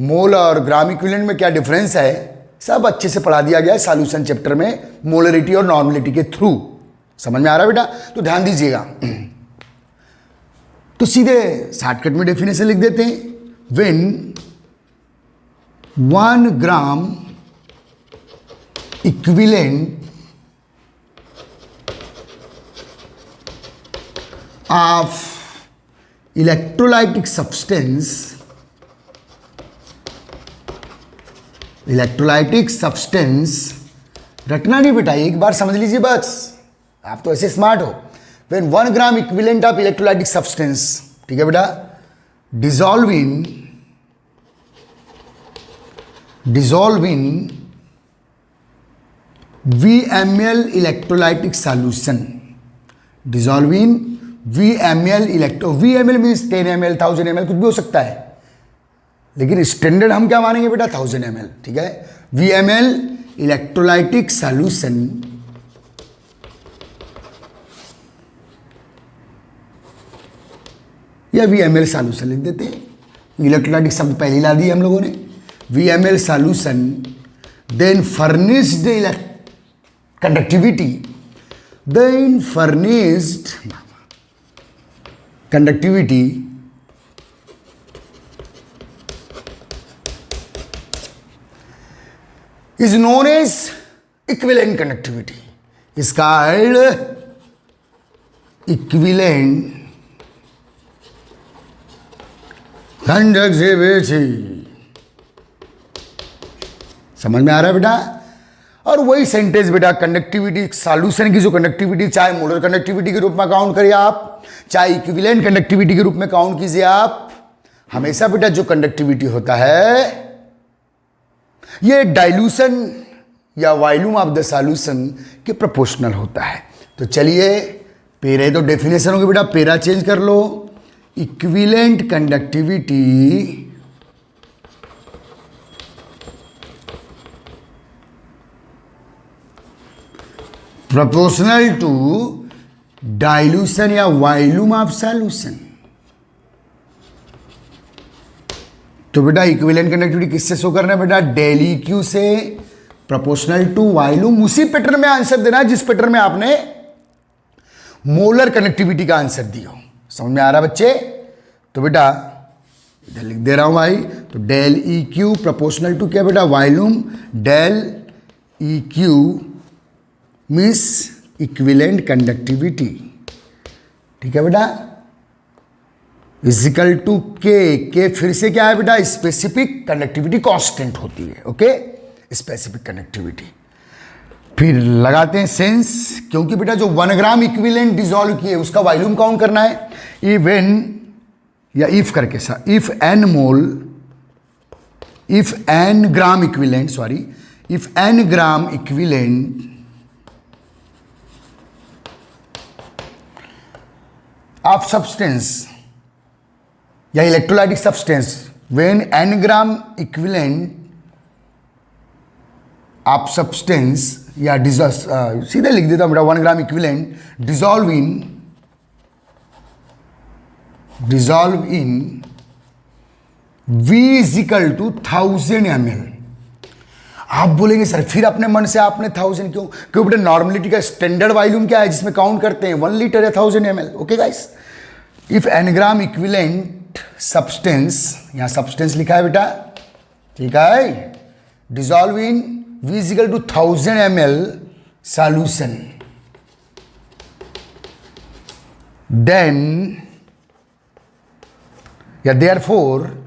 मोल और ग्राम इक्विवेलेंट में क्या डिफरेंस है सब अच्छे से पढ़ा दिया गया है सॉल्यूशन चैप्टर में, मोलरिटी और नॉर्मलिटी के थ्रू। समझ में आ रहा है बेटा, तो ध्यान दीजिएगा। तो सीधे शॉर्टकट में डेफिनेशन लिख देते हैं, when 1 gram equivalent of electrolytic substance, रटना नहीं बेटा, एक बार समझ लीजिए बस, आप तो ऐसे स्मार्ट हो। When 1 gram equivalent of electrolytic substance, ठीक है बेटा, dissolve in VMl electrolytic solution, dissolve in VMl VMl means 10 ml 1000 ml कुछ भी हो सकता है, लेकिन स्टैंडर्ड हम क्या मानेंगे बेटा 1000 ml, ठीक है। VMl इलेक्ट्रोलाइटिक सॉल्यूशन या VML सॉल्यूशन लिख देते हैं, इलेक्ट्रोलाइटिक शब्द पहले ला दिए हम लोगों ने, VML solution then furnished conductivity, then furnished conductivity is known as equivalent conductivity, is called equivalent conductivity। समझ में आ रहा है बेटा? और वही सेंटेंस बेटा कंडक्टिविटी सॉल्यूशन की जो कंडक्टिविटी, चाहे मोलर कंडक्टिविटी के रूप में काउंट करिए आप, चाहे इक्विवेलेंट कंडक्टिविटी के रूप में काउंट कीजिए आप, हमेशा बेटा जो कंडक्टिविटी होता है ये डाइल्यूशन या वॉल्यूम ऑफ द सॉल्यूशन के प्रोपोर्शनल होता है। तो चलिए पेरा तो डेफिनेशन होगी बेटा, पेरा चेंज कर लो, equivalent conductivity proportional to dilution या वॉल्यूम ऑफ सॉल्यूशन। तो बेटा इक्विवेलेंट कंडक्टिविटी किससे शो करना है बेटा? डेल ई क्यू से प्रोपोर्शनल टू वॉल्यूम। उसी पैटर्न में आंसर देना है जिस पैटर्न में आपने मोलर कनेक्टिविटी का आंसर दिया हो। समझ में आ रहा बच्चे? तो बेटा इधर लिख दे रहा हूं भाई, तो del E Q proportional to क्या बेटा? Volume. Del E Q means equivalent conductivity, ठीक है बेटा, इजिकल टू के फिर से क्या है बेटा? स्पेसिफिक कंडक्टिविटी कांस्टेंट होती है, ओके, स्पेसिफिक कंडक्टिविटी। फिर लगाते हैं सेंस, क्योंकि बेटा जो 1 ग्राम इक्विवेलेंट डिसॉल्व किए उसका वॉल्यूम काउंट करना है। इवन या इफ करके सा, if n gram equivalent, sorry, if n gram equivalent of substance या electrolytic substance, when n gram equivalent of substance या सीधे लिख देता हूं बेटा, 1 gram equivalent dissolve in V is equal to 1000 ml। आप बोलेंगे सर फिर अपने मन से आपने 1000 क्यों? क्योंकि बेटा नॉर्मलिटी का स्टैंडर्ड वॉल्यूम क्या है जिसमें काउंट करते हैं? 1 लीटर या 1000 ml, okay guys. If n gram equivalent substance, यहां सब्सटेंस लिखा है बेटा, ठीक है, dissolve in V is equal to 1000 ml solution, then या देयरफॉर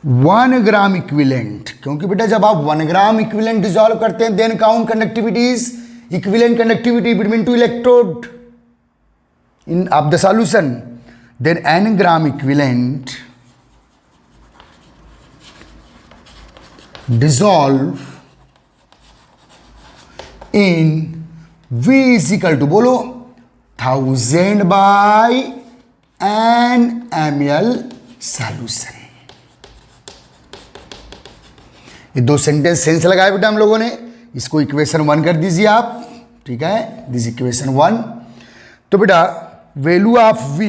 1 ग्राम इक्विवेलेंट, क्योंकि बेटा जब आप 1 ग्राम इक्विवेलेंट डिसॉल्व करते हैं then count conductivities equivalent conductivity between 2 electrode in of the solution, then n gram equivalent dissolve in V is equal to बोलो 1000 by n ml solution। ये दो सेंटेंस सेंस लगाए बेटा हम लोगों ने, इसको इक्वेशन 1 कर दीजिए आप, ठीक है, दिस इक्वेशन 1। तो बेटा वैल्यू ऑफ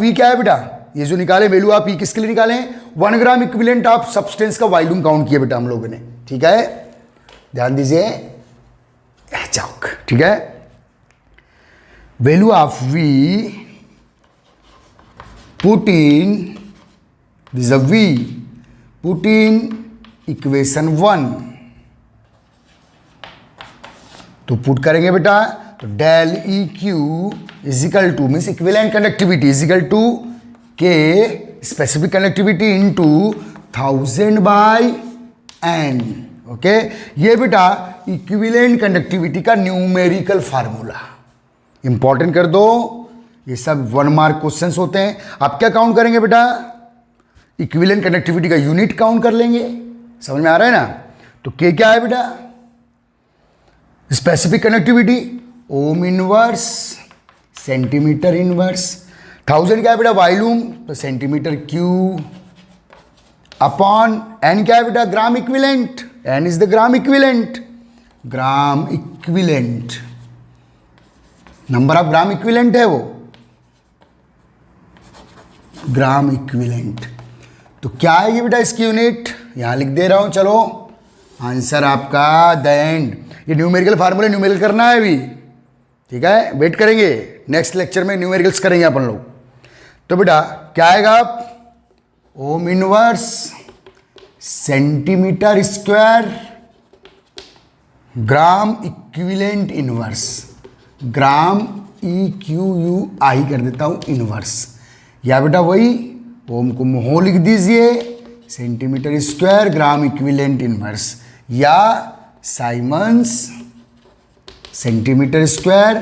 V क्या है बेटा? ये जो निकाले वैल्यू ऑफ V किसके लिए निकाले? 1 ग्राम इक्विवेलेंट ऑफ सब्सटेंस का वॉल्यूम काउंट किया बेटा हम लोगों ने, ठीक है, ध्यान दीजिए चौक, ठीक है। Value of V put in this V put in equation 1, तो पुट करेंगे बेटा, तो del E Q is equal to means equivalent conductivity is equal to K specific conductivity into 1000 by n, okay. ये बेटा इक्विवेलेंट कंडक्टिविटी का न्यूमेरिकल फार्मूला, इंपॉर्टेंट कर दो, ये सब 1 मार्क क्वेश्चंस होते हैं। आप क्या काउंट करेंगे बेटा? इक्विवेलेंट कंडक्टिविटी का यूनिट काउंट कर लेंगे, समझ में आ रहा है ना? तो के क्या है बेटा? स्पेसिफिक कंडक्टिविटी ओम इनवर्स सेंटीमीटर इनवर्स, 1000 क्या है बेटा? वॉल्यूम, तो सेंटीमीटर क्यूब अपॉन n क्या है बेटा? Gram equivalent, N is the gram equivalent, gram equivalent, number of gram equivalent है वो, ग्राम इक्विवेलेंट। तो क्या आएगी बेटा इसकी यूनिट, यहां लिख दे रहा हूं, चलो आंसर आपका द एंड। ये न्यूमेरिकल फार्मूला न्यूमेरिकल करना है अभी, ठीक है, वेट करेंगे, नेक्स्ट लेक्चर में न्यूमेरिकल्स करेंगे अपन लोग। तो बेटा क्या आएगा, ohm inverse centimetre square gram equivalent inverse, gram EQUI कर देता हूं इनवर्स, या बेटा वही ओम को मोह लिख दीजिए, centimetre square gram equivalent inverse, या siemens centimetre square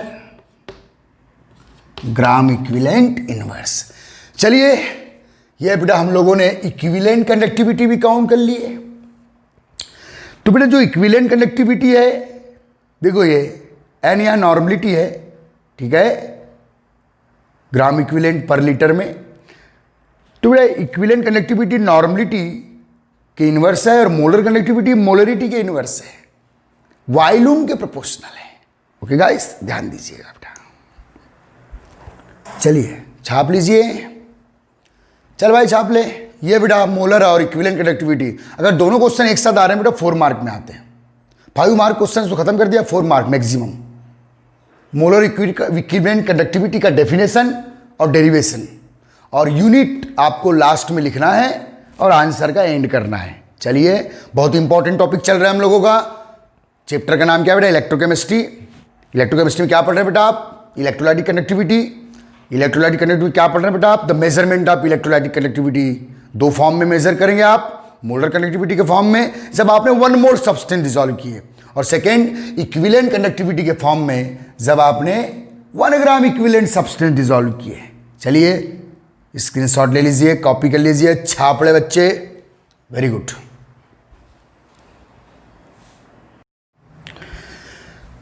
gram equivalent inverse. चलिए ये बेटा हम लोगों ने इक्विवेलेंट कंडक्टिविटी भी काउंट कर ली है। तो बेटा जो इक्विवेलेंट कंडक्टिविटी है, देखो ये एन यहाँ नॉर्मलिटी है, ठीक है, ग्राम इक्विवेलेंट पर लीटर में। तो बेटा इक्विवेलेंट कंडक्टिविटी नॉर्मलिटी के इनवर्स है और मोलर कंडक्टिविटी मोलरिटी के इनवर्स है, वॉल्यूम के प्रोपोर्शनल है। ओके गाइस, ध्यान दीजिएगा बेटा। चलिए छाप लीजिए, चल भाई छाप ले। ये बेटा मोलर और इक्विवेलेंट कंडक्टिविटी, अगर दोनों क्वेश्चन एक साथ आ रहे हैं बेटा 4 मार्क में आते हैं। 5 मार्क क्वेश्चन तो खत्म कर दिया, 4 mark maximum. Molar equivalent conductivity का डेफिनेशन और डेरिवेशन और यूनिट आपको लास्ट में लिखना है और आंसर का एंड करना है। चलिए बहुत इंपॉर्टेंट टॉपिक चल रहा है हम लोगों का। चैप्टर का नाम क्या है बेटा, इलेक्ट्रोकेमिस्ट्री। इलेक्ट्रोकेमिस्ट्री में क्या पढ़ रहे हैं बेटा आप, इलेक्ट्रोलाइटिक कंडक्टिविटी। इलेक्ट्रोलाइटिक कंडक्टिविटी क्या पढ़ रहे हैं बेटा आप, the measurement of electrolytic conductivity. 2 form में मेजर करेंगे आप, मोलर कंडक्टिविटी के फॉर्म में जब आपने 1 मोल सब्सटेंस डिसॉल्व किए, और सेकेंड इक्विवेलेंट कंडक्टिविटी के फॉर्म में जब आपने 1 ग्राम इक्विवेलेंट सब्सटेंस डिसॉल्व किए। चलिए स्क्रीनशॉट ले लीजिए, कॉपी कर लीजिए, छाप ले बच्चे, वेरी गुड।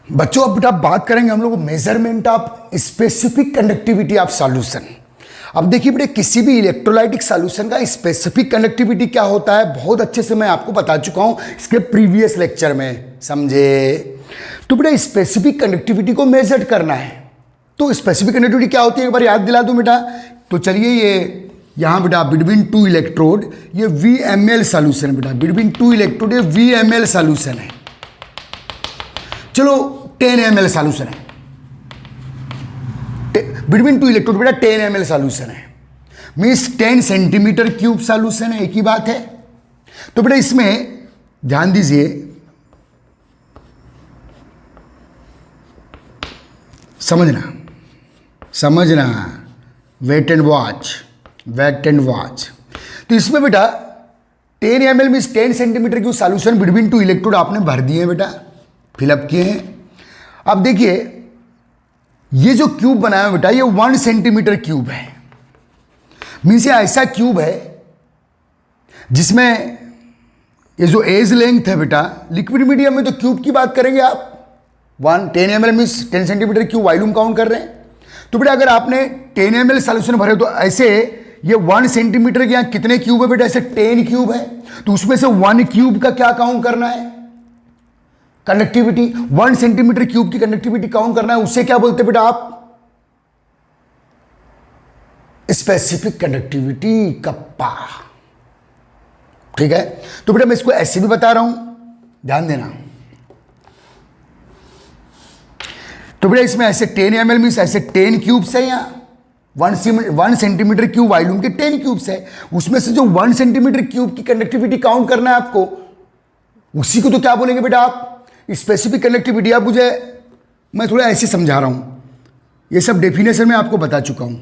बच्चों अब बेटा बात करेंगे हम लोग measurement of specific conductivity of solution. अब देखिए बेटा किसी भी इलेक्ट्रोलाइटिक सॉल्यूशन का स्पेसिफिक कंडक्टिविटी क्या होता है बहुत अच्छे से मैं आपको बता चुका हूं इसके प्रीवियस लेक्चर में, समझे। तो बेटा स्पेसिफिक कंडक्टिविटी को मेजर करना है, तो स्पेसिफिक कंडक्टिविटी क्या होती है एक बार याद दिला दूं बेटा। तो चलिए ये यहां बेटा बिटवीन 2 इलेक्ट्रोड ये VML सॉल्यूशन है बेटा, बिटवीन 2 इलेक्ट्रोड ये VML सॉल्यूशन है। चलो 10 ml सॉल्यूशन है, बिटवीन 2 इलेक्ट्रोड बेटा 10 ml सॉल्यूशन है, मीन्स 10 सेंटीमीटर क्यूब सॉल्यूशन है, एक ही बात है। तो बेटा इसमें ध्यान दीजिए, समझना, वेट एंड वॉच। तो इसमें बेटा 10 ml means 10 centimetre cube solution between 2 electrode आपने भर दिए बेटा, फिलअप किए हैं। अब देखिए ये जो क्यूब बनाया बेटा ये 1 सेंटीमीटर क्यूब है, मीन्स ये ऐसा क्यूब है जिसमें ये जो एज लेंथ है बेटा, लिक्विड मीडियम में तो क्यूब की बात करेंगे आप, 10 ml means 10 centimetre cube volume count कर रहे हैं। तो बेटा अगर आपने 10 ml सॉल्यूशन भरे तो ऐसे ये 1 सेंटीमीटर के यहाँ कितने क्यूब है बेटा, ऐसे 10 क्यूब है, तो उसमें से 1 क्यूब का क्या काउंट करना है, कंडक्टिविटी। 1 सेंटीमीटर क्यूब की कंडक्टिविटी काउंट करना है, उससे क्या बोलते हैं बेटा आप, स्पेसिफिक कंडक्टिविटी कप्पा, ठीक है। तो बेटा मैं इसको ऐसे भी बता रहा हूं, ध्यान देना। तो बेटा इसमें ऐसे 10 ml मीन्स ऐसे 10 क्यूब्स है, यहाँ 1 सेंटीमीटर क्यूब वॉल्यूम के 10 क्यूब्स है, उसमें से जो 1 सेंटीमीटर क्यूब की कंडक्टिविटी काउंट करना है आपको, उसी को तो क्या बोलेंगे बेटा आप, स्पेसिफिक कंडक्टिविटी। आप मुझे मैं थोड़ा ऐसे समझा रहा हूं, ये सब डेफिनेशन में आपको बता चुका हूं,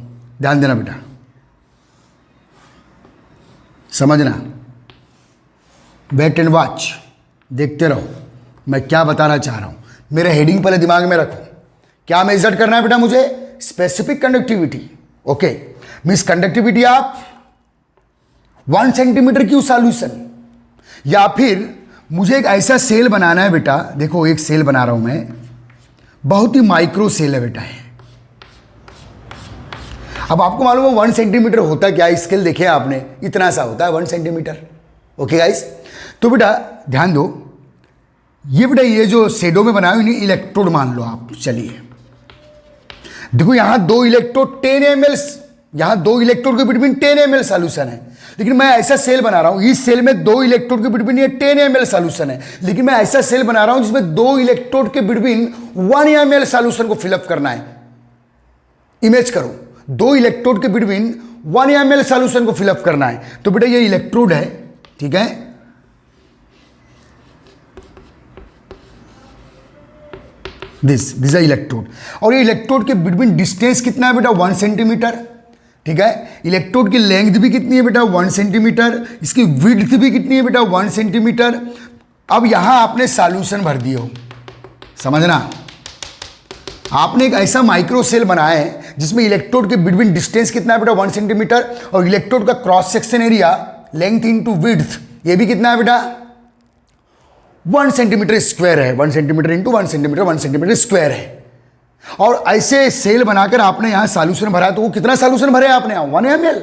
ध्यान देना बेटा, समझना, वेट एंड वॉच, देखते रहो मैं क्या बताना चाह रहा हूं, मेरे हेडिंग पहले दिमाग में रखो। क्या मेजर करना है बेटा मुझे, specific conductivity. Okay, means conductivity of 1 centimetre cube solution, या फिर मुझे एक ऐसा सेल बनाना है बेटा, देखो एक सेल बना रहा हूं मैं, बहुत ही माइक्रो सेल है बेटा है। अब आपको मालूम है 1 सेंटीमीटर होता है क्या, स्केल देखे आपने, इतना सा होता है 1 सेंटीमीटर। ओके गाइस, तो बेटा ध्यान दो, ये बेटा ये जो शेडो में बनाए हुए इलेक्ट्रोड मान लो आप। चलिए देखो यहां 2 इलेक्ट्रोड 10 ml, यहां 2 इलेक्ट्रोड के बिटवीन 10 ml सॉल्यूशन है, लेकिन मैं ऐसा सेल बना रहा हूं, इस सेल में 2 इलेक्ट्रोड के बिटवीन ये 10 ml सॉल्यूशन है, लेकिन मैं ऐसा सेल बना रहा हूं जिसमें 2 इलेक्ट्रोड के बिटवीन 1 ml सॉल्यूशन को फिलअप करना है। इमेज करो, 2 इलेक्ट्रोड के बिटवीन 1 ml सॉल्यूशन को फिलअप करना है। तो बेटा ये इलेक्ट्रोड है, ठीक है, दिस है इलेक्ट्रोड, और ये इलेक्ट्रोड के बिटवीन डिस्टेंस कितना है बेटा 1 सेंटीमीटर, ठीक है। इलेक्ट्रोड की लेंथ भी कितनी है बेटा 1 सेंटीमीटर, इसकी विड्थ भी कितनी है बेटा 1 सेंटीमीटर। अब यहां आपने सॉल्यूशन भर दिए हो, समझना, आपने एक ऐसा माइक्रो सेल बनाया है जिसमें इलेक्ट्रोड के बिटवीन डिस्टेंस कितना है बेटा 1 सेंटीमीटर, और इलेक्ट्रोड का cross section area length into width ये भी कितना है बेटा 1 सेंटीमीटर स्क्वायर है, 1 centimetre into 1 centimetre 1 centimetre square है। और ऐसे सेल बनाकर आपने यहां सॉल्यूशन भरा, तो वो कितना सॉल्यूशन भरे आपने यहां 1 ml।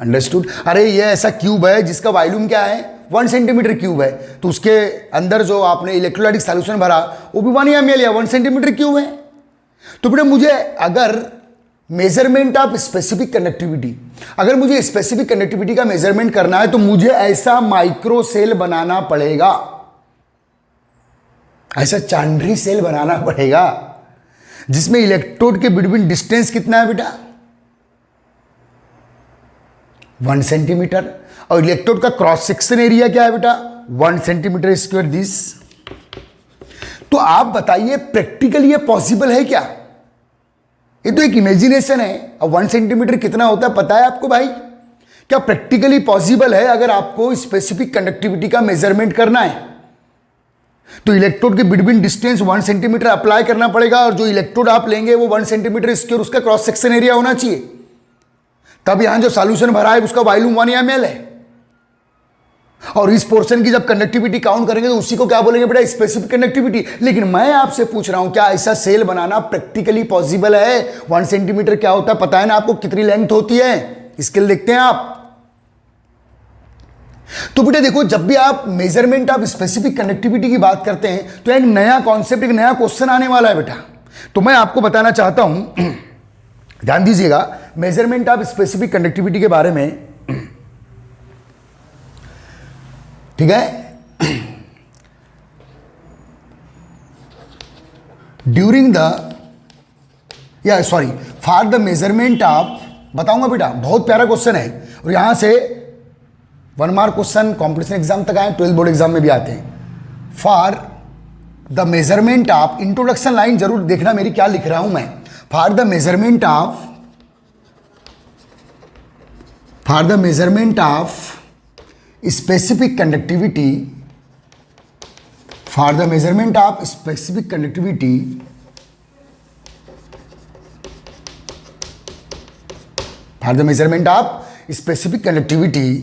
अंडरस्टूड। अरे ये ऐसा क्यूब है जिसका वॉल्यूम क्या है 1 सेंटीमीटर क्यूब है, तो उसके अंदर जो आपने इलेक्ट्रोलाइटिक सॉल्यूशन भरा वो भी 1 ml या 1 सेंटीमीटर क्यूब है। तो बेटा मुझे अगर मेजरमेंट ऑफ स्पेसिफिक कंडक्टिविटी, अगर मुझे स्पेसिफिक कंडक्टिविटी का मेजरमेंट करना है तो मुझे ऐसा माइक्रो सेल बनाना पड़ेगा, ऐसा चांडरी सेल बनाना पड़ेगा जिसमें इलेक्ट्रोड के बिटवीन डिस्टेंस कितना है बेटा 1 सेंटीमीटर, और इलेक्ट्रोड का क्रॉस सेक्शन एरिया क्या है बेटा 1 सेंटीमीटर स्क्वायर दिस। तो आप बताइए प्रैक्टिकली ये पॉसिबल है क्या? ये तो एक इमेजिनेशन है। अब 1 सेंटीमीटर कितना होता है पता है आपको भाई? क्या प्रैक्टिकली पॉसिबल है? अगर आपको स्पेसिफिक कंडक्टिविटी का मेजरमेंट करना है तो इलेक्ट्रोड के बिटवीन डिस्टेंस 1 सेंटीमीटर अप्लाई करना पड़ेगा, और जो इलेक्ट्रोड आप लेंगे वो 1 सेंटीमीटर स्क्वायर उसका क्रॉस सेक्शन एरिया होना चाहिए। तब यहां जो सॉल्यूशन भरा है उसका वॉल्यूम 1 ml है, और इस पोर्शन की जब कंडक्टिविटी काउंट करेंगे तो उसी को क्या बोलेंगे बेटा स्पेसिफिक कंडक्टिविटी। लेकिन मैं आपसे पूछ रहा हूं क्या ऐसा सेल बनाना प्रैक्टिकली पॉसिबल है? 1 सेंटीमीटर क्या होता है पता है ना आपको, कितनी लेंथ होती है, स्केल देखते हैं आप। तो बेटा देखो जब भी आप मेजरमेंट ऑफ स्पेसिफिक कंडक्टिविटी की बात करते हैं तो एक नया कॉन्सेप्ट, एक नया क्वेश्चन आने वाला है बेटा। तो मैं आपको बताना चाहता हूं, ध्यान दीजिएगा मेजरमेंट ऑफ स्पेसिफिक कंडक्टिविटी के बारे में, ठीक है। During the for the measurement of, बताऊंगा बेटा, बहुत प्यारा क्वेश्चन है, और यहां से 1 मार्क क्वेश्चन कॉम्पिटिशन एग्जाम तक आए, 12 बोर्ड एग्जाम में भी आते हैं। For the measurement of, introduction line जरूर देखना मेरी क्या लिख रहा हूं मैं। For the measurement of specific conductivity, for the measurement of specific conductivity, for the measurement of specific conductivity,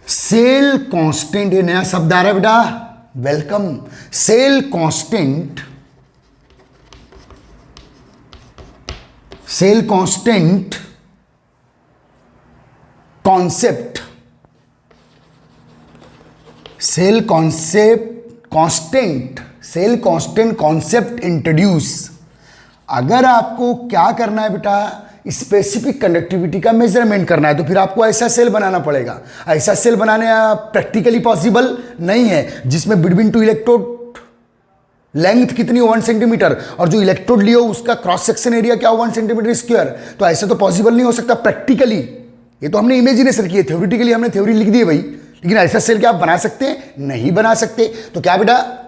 cell constant, ये नया शब्द आ रहा है बेटा, welcome. Cell constant concept, cell constant concept introduce. अगर आपको क्या करना है बेटा स्पेसिफिक कंडक्टिविटी का मेजरमेंट करना है तो फिर आपको ऐसा सेल बनाना पड़ेगा। ऐसा सेल बनाने प्रैक्टिकली पॉसिबल नहीं है जिसमें बिटवीन 2 इलेक्ट्रोड लेंथ कितनी हो 1 सेंटीमीटर, और जो इलेक्ट्रोड लियो उसका क्रॉस सेक्शन एरिया क्या हो 1 सेंटीमीटर स्क्वायर। तो ऐसा तो पॉसिबल नहीं हो सकता प्रैक्टिकली। ये तो हमने इमेजिनेशन की है, थ्योरेटिकली हमने थ्योरी लिख दी है भाई, लेकिन ऐसा सेल क्या आप बना सकते हैं? नहीं बना सकते। तो क्या बेटा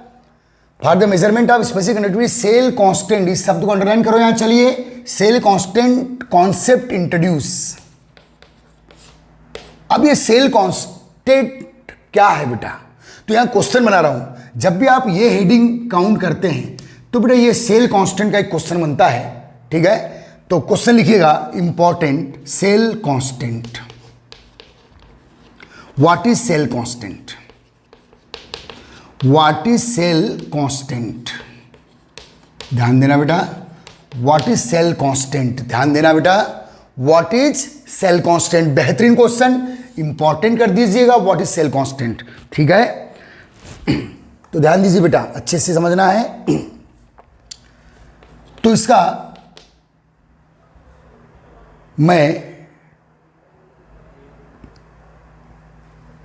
for the measurement of specific conductivity cell constant, इस शब्द को अंडरलाइन करो यहां। चलिए सेल कांस्टेंट कॉन्सेप्ट इंट्रोड्यूस। अब ये सेल कांस्टेंट क्या है बेटा? तो यहां क्वेश्चन बना रहा हूं, जब भी आप ये हेडिंग काउंट करते हैं तो बेटा ये सेल कांस्टेंट का एक क्वेश्चन बनता है, ठीक है। तो क्वेश्चन लिखिएगा important, cell constant. What is cell constant? What is cell constant? ध्यान देना बेटा, व्हाट इज सेल कांस्टेंट? ध्यान देना बेटा, व्हाट इज सेल कांस्टेंट? बेहतरीन क्वेश्चन, इंपॉर्टेंट कर दीजिएगा व्हाट इज सेल कांस्टेंट, ठीक है। तो ध्यान दीजिए बेटा, अच्छे से समझना है। तो इसका मैं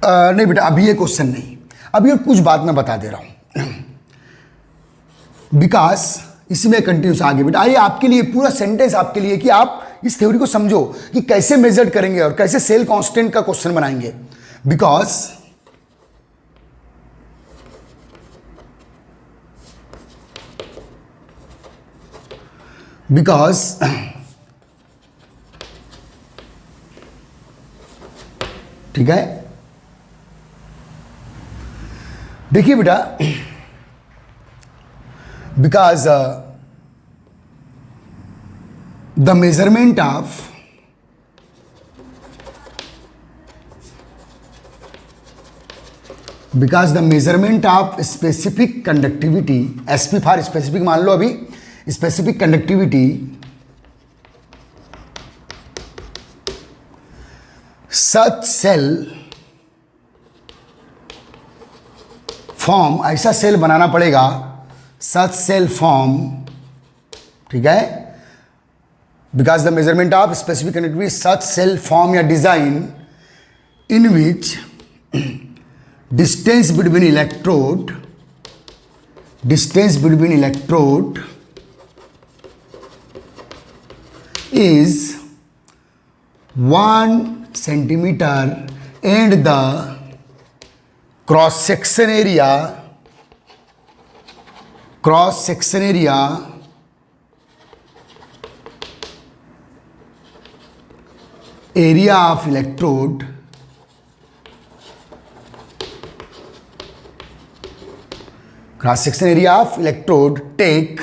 नहीं बेटा, अभी ये क्वेश्चन नहीं, अभी ये कुछ बात मैं बता दे रहा हूं विकास, इसमें कंटिन्यूस आगे बेटा। आइए आपके लिए पूरा सेंटेंस आपके लिए कि आप इस थ्योरी को समझो कि कैसे मेजर करेंगे और कैसे सेल कांस्टेंट का क्वेश्चन बनाएंगे। बिकॉज ठीक है, देखिए बेटा, because the measurement of specific conductivity, SP for specific मान लो, अभी specific conductivity such cell form, ऐसा सेल बनाना पड़ेगा, सच सेल फॉर्म, ठीक है, because the measurement of specific conductivity such cell form या design in which distance between electrode is 1 centimeter and the cross section area of electrode take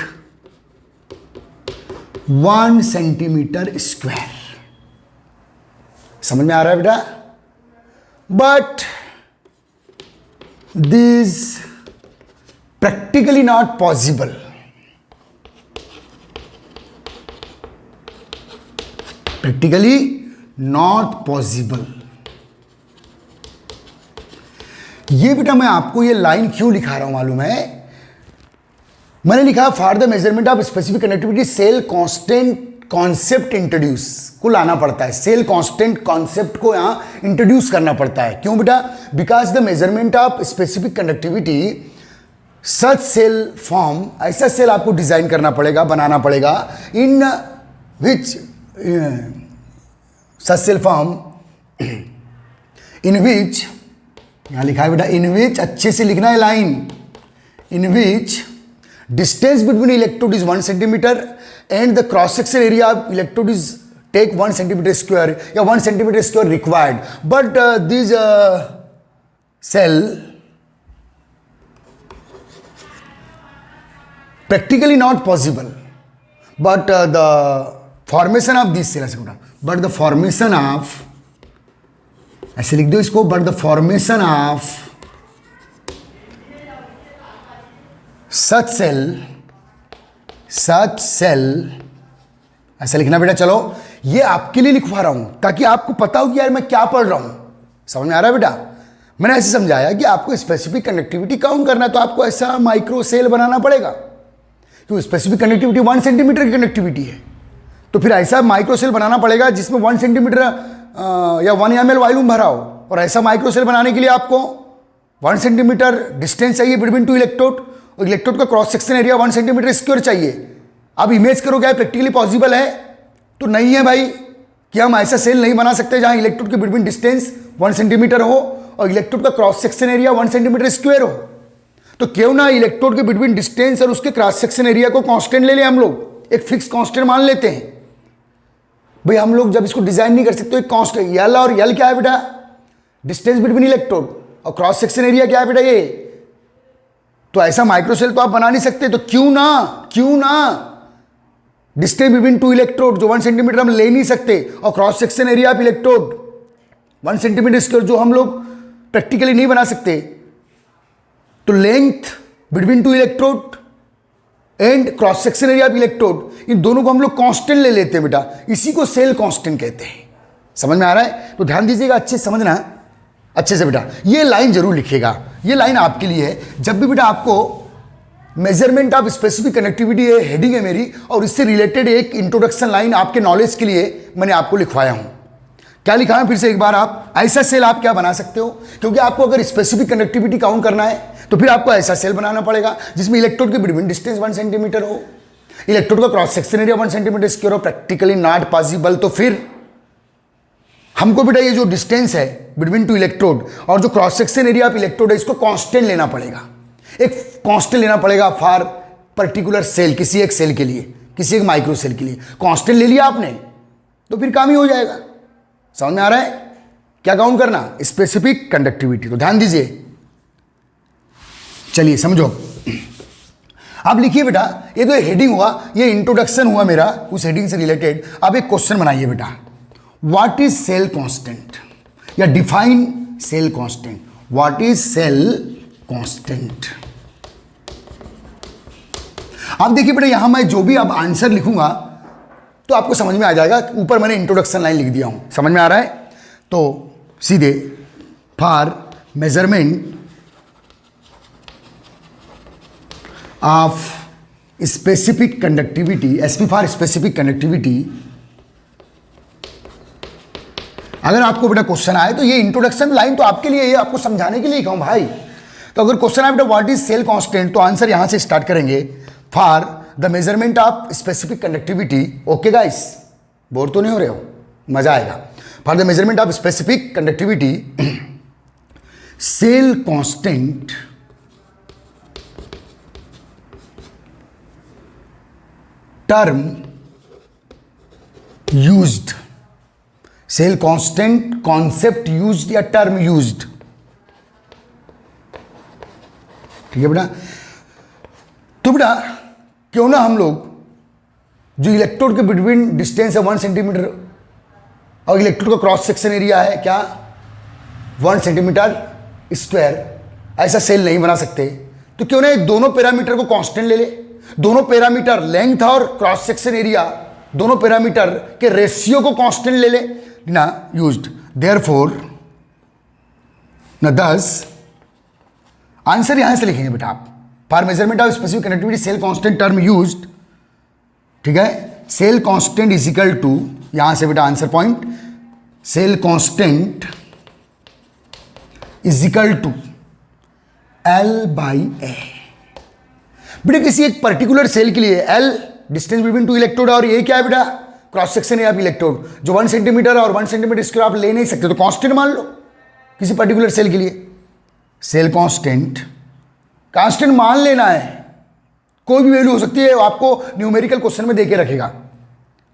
1 centimetre square. समझ में आ रहा है बेटा? But this practically not possible, ये बेटा मैं आपको ये लाइन क्यों लिखा रहा हूं मालूम है? मैंने लिखा for the measurement of specific conductivity cell constant concept introduce को लाना पड़ता है, सेल कांस्टेंट कॉन्सेप्ट को यहां इंट्रोड्यूस करना पड़ता है। क्यों बेटा? Because the measurement of specific conductivity such cell form, ऐसा सेल आपको डिजाइन करना पड़ेगा, बनाना पड़ेगा, इन विच सच सेल फॉर्म इन विच, यहां लिखा है बेटा इन विच, अच्छे से लिखना है line, in which distance between electrode is 1 centimeter and the cross section area of electrode is take 1 centimeter square या 1 centimeter square required, but this cell practically not possible, but the formation of this cell, but the formation of, ऐसे लिख दो इसको, but the formation of such cell ऐसा लिखना बेटा। चलो ये आपके लिए लिखवा रहा हूं ताकि आपको पता हो कि यार मैं क्या पढ़ रहा हूं। समझ में आ रहा है बेटा? मैंने ऐसे समझाया कि आपको स्पेसिफिक कंडक्टिविटी काउंट करना है तो आपको ऐसा माइक्रो सेल बनाना पड़ेगा, क्योंकि स्पेसिफिक कंडक्टिविटी 1 सेंटीमीटर की कंडक्टिविटी है, तो फिर ऐसा माइक्रो सेल बनाना पड़ेगा जिसमें 1 सेंटीमीटर या 1 ml वॉल्यूम भरा हो। और ऐसा माइक्रो सेल बनाने के लिए आपको 1 सेंटीमीटर डिस्टेंस चाहिए बिटवीन 2 इलेक्ट्रोड, और इलेक्ट्रोड का cross section area 1 centimetre square चाहिए। अब इमेज करो क्या प्रैक्टिकली पॉसिबल है? तो नहीं है भाई, कि हम ऐसा सेल नहीं बना सकते जहां इलेक्ट्रोड के बिटवीन डिस्टेंस 1 सेंटीमीटर हो और इलेक्ट्रोड का cross section area 1 centimetre square हो। तो क्यों ना इलेक्ट्रोड के बिटवीन डिस्टेंस और उसके क्रॉस सेक्शन एरिया को कांस्टेंट ले लें, हम लोग एक फिक्स कांस्टेंट मान लेते हैं। भाई हम लोग जब इसको डिजाइन नहीं कर सकते, एक कांस्टेंट यल, और यल क्या है बेटा? डिस्टेंस बिटवीन इलेक्ट्रोड, और क्रॉस सेक्शन एरिया क्या है बेटा? ये। तो ऐसा माइक्रोसेल तो आप बना नहीं सकते, तो क्यों ना डिस्टेंस बिटवीन 2 इलेक्ट्रोड जो 1 सेंटीमीटर हम ले नहीं सकते, और cross section area of electrode 1 centimetre square जो हम लोग प्रैक्टिकली नहीं बना सकते, तो length between 2 electrode and cross section area of electrode, इन दोनों को हम लोग कांस्टेंट ले लेते हैं बेटा, इसी को सेल कांस्टेंट कहते हैं। समझ में आ रहा है? तो ध्यान दीजिएगा, अच्छे से समझना, अच्छे से बेटा। ये लाइन जरूर लिखिएगा, ये लाइन आपके लिए है। जब भी बेटा आपको मेजरमेंट ऑफ स्पेसिफिक कनेक्टिविटी है, हेडिंग है मेरी, और इससे रिलेटेड एक इंट्रोडक्शन लाइन आपके नॉलेज के लिए मैंने आपको लिखवाया हूं। क्या लिखा है फिर से एक बार? आप ऐसा सेल आप क्या बना सकते हो, क्योंकि आपको अगर स्पेसिफिक कनेक्टिविटी काउंट करना है तो फिर आपको ऐसा सेल बनाना पड़ेगा जिसमें इलेक्ट्रोड के बिटवीन डिस्टेंस 1 सेंटीमीटर हो, इलेक्ट्रोड का cross section area 1 centimetre square हो। Practically not possible. तो फिर हमको बेटा ये जो डिस्टेंस है बिटवीन टू इलेक्ट्रोड और जो cross section area of electrode है, इसको कांस्टेंट लेना पड़ेगा। एक कांस्टेंट लेना पड़ेगा फॉर पर्टिकुलर सेल, किसी एक सेल के लिए, किसी एक माइक्रो सेल के लिए। कांस्टेंट ले लिया आपने तो फिर काम ही हो जाएगा। समझ में आ रहा है? क्या काउंट करना? Specific conductivity. तो ध्यान दीजिए, चलिए समझो। अब लिखिए बेटा, ये तो हेडिंग हुआ, ये इंट्रोडक्शन हुआ मेरा उस हेडिंग से रिलेटेड। अब एक क्वेश्चन बनाइए बेटा, व्हाट इज सेल कांस्टेंट, या define cell constant. What is cell constant? अब देखिए बेटा, यहां मैं जो भी अब आंसर लिखूंगा तो आपको समझ में आ जाएगा। ऊपर मैंने इंट्रोडक्शन लाइन लिख दिया हूं, समझ में आ रहा है? तो सीधे for measurement of specific conductivity, SP for specific conductivity. अगर आपको बेटा क्वेश्चन आए तो ये इंट्रोडक्शन लाइन तो आपके लिए, ये आपको समझाने के लिए कहूं भाई। तो अगर क्वेश्चन आए बेटा व्हाट इज सेल कांस्टेंट, तो आंसर यहां से स्टार्ट करेंगे, for the measurement of specific conductivity. Okay guys, bore तो नहीं हो रहे हो? मजा आएगा। For the measurement of specific conductivity, cell constant term used, cell constant concept used या टर्म यूज्ड। ठीक है बेटा? तो बेटा क्यों ना हम लोग जो इलेक्ट्रोड के बिटवीन डिस्टेंस है 1 सेंटीमीटर और इलेक्ट्रोड का क्रॉस सेक्शन एरिया है क्या 1 सेंटीमीटर स्क्वायर, ऐसा सेल नहीं बना सकते, तो क्यों ना दोनों पैरामीटर को कांस्टेंट ले ले। दोनों पैरामीटर लेंथ और क्रॉस सेक्शन एरिया, दोनों पैरामीटर के रेशियो को कांस्टेंट ले ले ना, यूज्ड। देयरफॉर ना दस, आंसर यहां से लिखेंगे बेटा आप, for measurement of specific connectivity cell constant term used. ठीक है? Cell constant is equal to, यहां से बेटा answer point, cell constant is equal to L/A। बेटा किसी एक पर्टिकुलर सेल के लिए L distance between two electrode और ये क्या है बेटा क्रॉस सेक्शन है आप इलेक्ट्रोड, जो 1 सेंटीमीटर और 1 सेंटीमीटर स्क्वायर आप ले नहीं सकते, तो कांस्टेंट मान लो किसी पर्टिकुलर सेल के लिए। सेल कांस्टेंट, कांस्टेंट मान लेना है, कोई भी वैल्यू हो सकती है, आपको न्यूमेरिकल क्वेश्चन में देके रखेगा।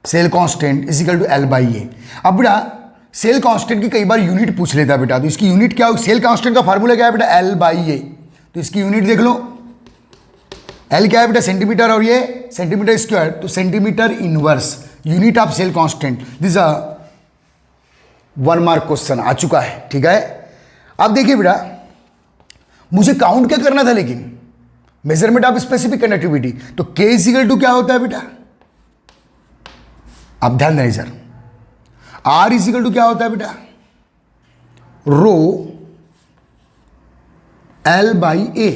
Cell constant is equal to L/A। अब बेटा सेल कांस्टेंट की कई बार यूनिट पूछ लेता है बेटा, तो इसकी यूनिट क्या हो? सेल कांस्टेंट का फार्मूला क्या है बेटा? L/A। तो इसकी यूनिट देख लो, L क्या है बेटा? सेंटीमीटर, और ये सेंटीमीटर स्क्वायर, तो centimetre inverse unit of cell constant. This a 1 mark question आ चुका है। ठीक है? अब देखिए बेटा, मुझे काउंट क्या करना था, लेकिन मेजरमेंट ऑफ स्पेसिफिक कंडक्टिविटी, तो K इज इक्वल टू क्या होता है बेटा? अब ध्यान दें sir, R is equal to क्या होता है बेटा? Rho L/A।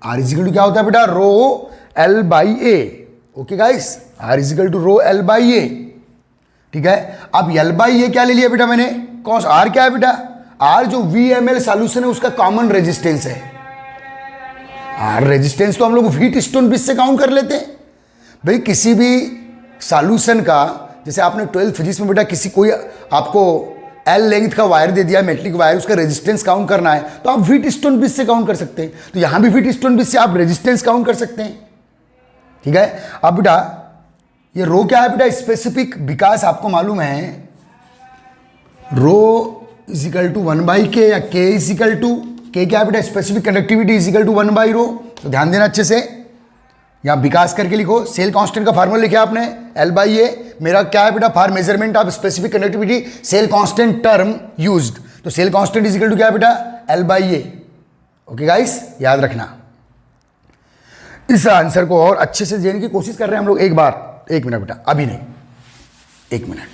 R is equal to क्या होता है बेटा? Rho L/A। Okay guys, R is equal to rho L/A। ठीक है? अब L/A क्या ले लिया बेटा मैंने? कौन सा R क्या है बेटा? R जो VML सॉल्यूशन है उसका कॉमन रेजिस्टेंस है। R रेजिस्टेंस तो हम लोग हीट स्टोन पिच से काउंट कर लेते हैं भाई। किसी भी सॉल्यूशन का, जैसे आपने 12th फिजिक्स में बेटा किसी कोई आपको L लेंथ का वायर दे दिया, मेटलिक वायर, उसका रेजिस्टेंस काउंट करना है, तो आप हीट स्टोन पिच से काउंट कर सकते हैं। तो यहां भी हीट स्टोन पिच से आप रेजिस्टेंस काउंट कर सकते हैं। ठीक है? अब बेटा ये रो क्या है बेटा? स्पेसिफिक, विकास आपको मालूम है रो इज इक्वल टू 1/K या K is equal to, K क्या है बेटा? Specific conductivity is equal to 1/रो। तो ध्यान देना अच्छे से, यहां विकास करके लिखो। सेल कांस्टेंट का फार्मूला लिखा आपने L/A। मेरा क्या है बेटा? For measurement of specific conductivity cell constant term used, तो cell constant is equal to क्या है बेटा? L/A। ओके गाइस, याद रखना। इस आंसर को और अच्छे से देने की कोशिश कर रहे हैं हम लोग। एक बार, 1 मिनट बेटा, अभी नहीं, 1 मिनट।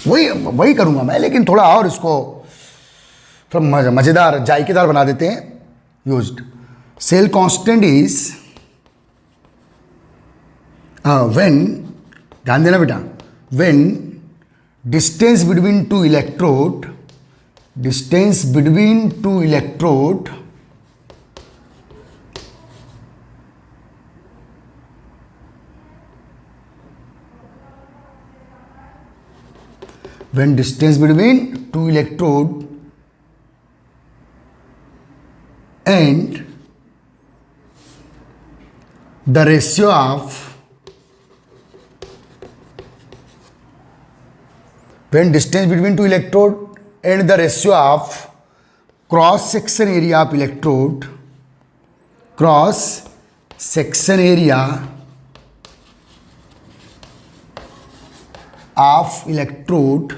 वही वही करूँगा मैं, लेकिन थोड़ा और इसको थोड़ा मज़ेदार जायकेदार बना देते हैं। Used cell constant is when, ध्यान देना बेटा, when distance between two electrode, distance between two electrode when distance between two electrode and the ratio of, when distance between two electrode and the ratio of cross section area of electrode, cross section area of electrode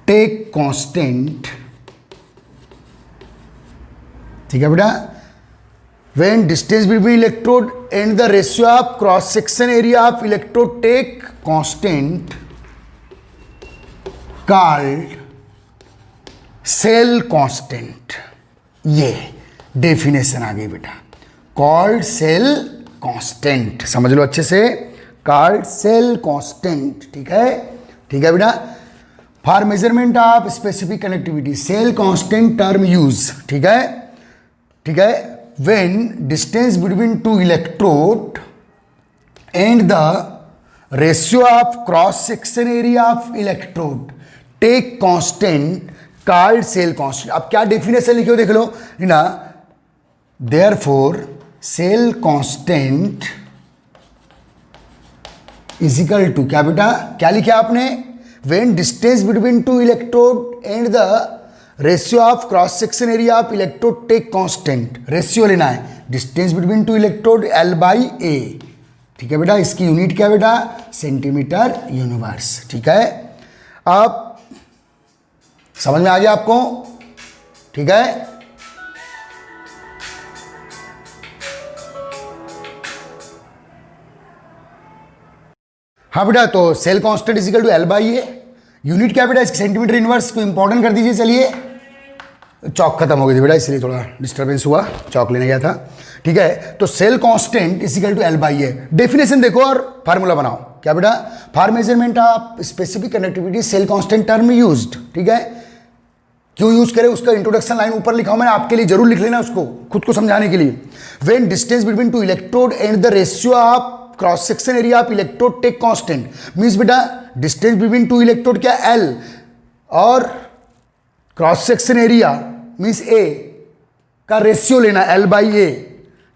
take constant, ठीक है बेटा, when distance between electrode and the ratio of cross section area of electrode take constant called cell constant। ये डेफिनेशन आ गई बेटा, कॉल्ड सेल कांस्टेंट, समझ लो अच्छे से, कॉल्ड सेल कांस्टेंट। ठीक है, ठीक है बेटा। For measurement of specific connectivity cell constant term use, ठीक है, ठीक है, when distance between two electrode and the ratio of cross section area of electrode take constant called cell constant. अब क्या डेफिनेशन लिखे हो देख लो ना, therefore cell constant is equal to, क्या बेटा, क्या लिखा आपने, when distance between two electrode and the ratio of cross section area of electrode take constant, ratio लेना है, distance between two electrode L by A. ठीक है बेटा, इसकी यूनिट क्या बेटा, सेंटीमीटर यूनिवर्स। ठीक है, अब समझ में आ गया आपको, ठीक है। हाँ बेटा, तो cell constant is equal to L by A, unit क्या बेटा इसकी सेंटीमीटर इनवर्स, को इंपॉर्टेंट कर दीजिए। चलिए, चौक खत्म हो गई थी बेटा, इसलिए थोड़ा डिस्टर्बेंस हुआ, चौक लेने गया था। ठीक है, तो cell constant is equal to L by A. Definition देखो और फार्मूला बनाओ। क्या बेटा, for measurement of specific conductivity cell constant term used. ठीक है, क्यों यूज करें उसका इंट्रोडक्शन लाइन ऊपर लिखा हूं मैंने, आपके लिए जरूर लिख लेना उसको, खुद को समझाने के लिए। When distance between two electrode and the ratio of cross section area of electrode take constant, means बेटा डिस्टेंस बिटवीन टू इलेक्ट्रोड क्या L और cross section area means A का रेशियो लेना L बाई ए।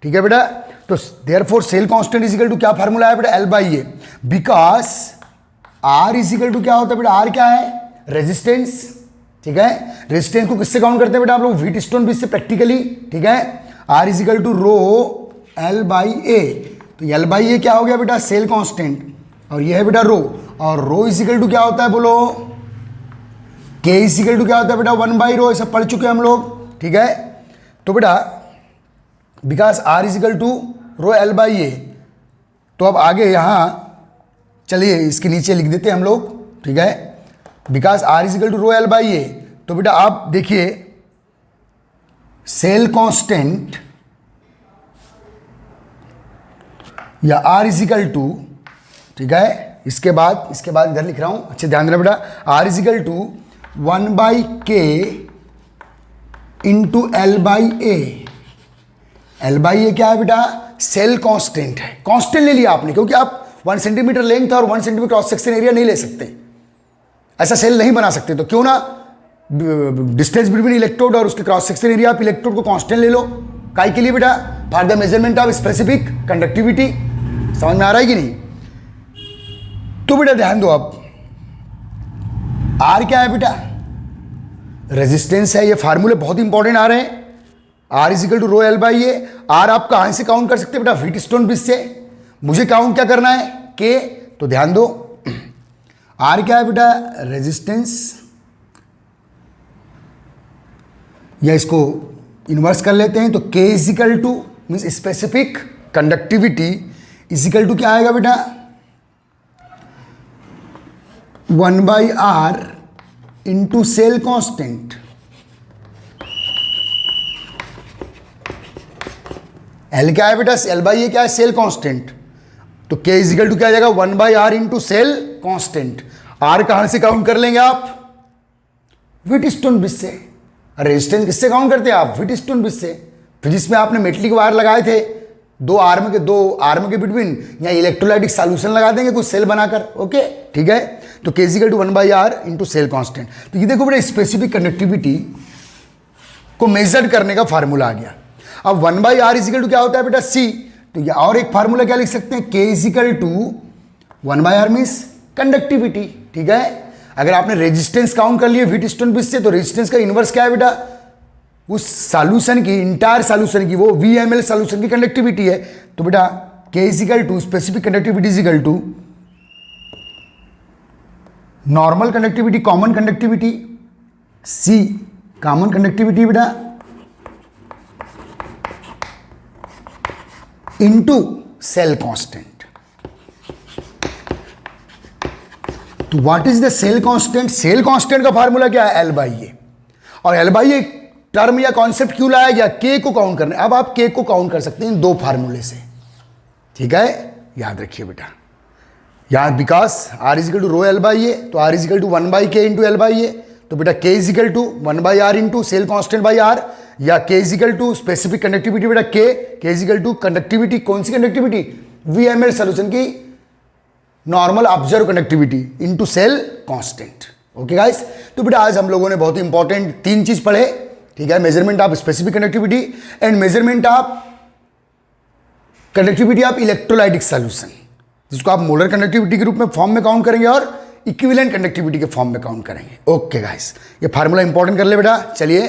ठीक है बेटा, तो therefore cell constant is equal to, क्या फार्मूला है बेटा, L by A, because R is equal to क्या होता है बेटा, R क्या है, रेजिस्टेंस। ठीक है, रेजिस्टेंस को किससे काउंट करते हैं बेटा आप लोग, व्हीट स्टोन ब्रिज से प्रैक्टिकली। ठीक है, R is equal to rho L by A, तो L बाई ए क्या हो गया बेटा, सेल कांस्टेंट, और ये है बेटा रो, और रो इज इक्वल टू क्या होता है बोलो, K इज इक्वल टू क्या होता है बेटा, 1 बाई रो, ऐसा पढ़ चुके हैं हम लोग। ठीक है, तो बेटा because R is equal to rho L by A, तो अब आगे यहाँ चलिए इसके नीचे लिख देते हैं हम लोग। ठीक है, because R is equal to rho L by A, तो बेटा आप देखिए सेल कांस्टेंट या R इज इक्वल टू, ठीक है, इसके बाद इधर लिख रहा हूं, अच्छे ध्यान देना बेटा, R is equal to 1 by K into L by A. L by A क्या है बेटा, सेल कांस्टेंट है, कांस्टेंट ले लिया आपने, क्योंकि आप 1 सेंटीमीटर लेंथ और 1 सेंटीमीटर क्रॉस सेक्शन एरिया नहीं ले सकते, ऐसा सेल नहीं बना सकते, तो क्यों ना डिस्टेंस बिटवीन इलेक्ट्रोड और उसके cross section area of electrode को कांस्टेंट ले लो। काई के लिए बेटा, for the measurement of specific conductivity. समझ में आ रहा है कि नहीं, तो बेटा ध्यान दो, अब R क्या है बेटा, रेजिस्टेंस है, ये फार्मूले बहुत इंपॉर्टेंट आ रहे हैं। R is equal to rho L by A. R आप कहां से काउंट कर सकते हैं बेटा, व्हीट स्टोन ब्रिज से। मुझे काउंट क्या करना है, K, तो ध्यान दो R क्या है बेटा, रेजिस्टेंस, या इसको इन्वर्स कर लेते हैं, तो K is equal to means specific conductivity is equal to क्या आएगा बेटा, 1/r into cell constant. L क्या है बेटा, एल बाई ए क्या है, सेल कांस्टेंट। तो के इजिकल टू क्या आ जाएगा, 1/r into cell constant. Are कहां से काउंट कर लेंगे आप, व्हीटस्टोन ब्रिज से। रेजिस्टेंस किससे काउंट करते हैं आप, व्हीटस्टोन ब्रिज से। फिजिक्स में आपने मेटलिक वायर लगाए थे दो आर्म के बिटवीन, या इलेक्ट्रोलाइटिक सॉल्यूशन लगा देंगे कुछ सेल बनाकर। ओके ठीक है, तो K is equal to 1/r into cell constant. तो ये देखो बेटा स्पेसिफिक कंडक्टिविटी को मेजर करने का फार्मूला आ गया। अब 1/r इजिकल टू क्या होता है बेटा, c। तो या और एक फार्मूला क्या लिख सकते हैं, k is equal to 1/r means conductivity. ठीक है, अगर आपने रेजिस्टेंस काउंट कर लिए व्हीटस्टोन ब्रिज से, तो रेजिस्टेंस का इनवर्स क्या है बेटा, उस सॉल्यूशन की, इंटायर सॉल्यूशन की, वो VML सॉल्यूशन की कंडक्टिविटी है। तो बेटा k is equal to specific conductivity is equal to normal conductivity, common conductivity, c common conductivity बेटा, इनटू सेल कांस्टेंट। तो what is the cell constant, cell constant का फार्मूला क्या है, एल बाई ए। और एल बाई ए टर्म या कॉन्सेप्ट क्यों लाया गया, के को काउंट करने। अब आप के को काउंट कर सकते हैं इन दो फार्मूले से। ठीक है, याद रखिए बेटा, याद, because R is equal to rho L by A, तो R is equal to 1/k into L by A. तो बेटा K is equal to 1/r into cell constant by R, या K is equal to specific conductivity बेटा के इजिकल टू कंडक्टिविटी, कौन सी कंडक्टिविटी, VML सॉल्यूशन की normal observe conductivity into cell constant. Okay guys, तो बेटा आज हम लोगों ने बहुत इंपॉर्टेंट 3 चीज पढ़े। ठीक है, measurement of specific conductivity and measurement of conductivity of electrolytic solution, जिसको आप मोलर कंडक्टिविटी के रूप में फॉर्म में काउंट करेंगे और इक्विवेलेंट कंडक्टिविटी के फॉर्म में काउंट करेंगे। ओके गाइस, ये फार्मूला इंपॉर्टेंट कर ले बेटा। चलिए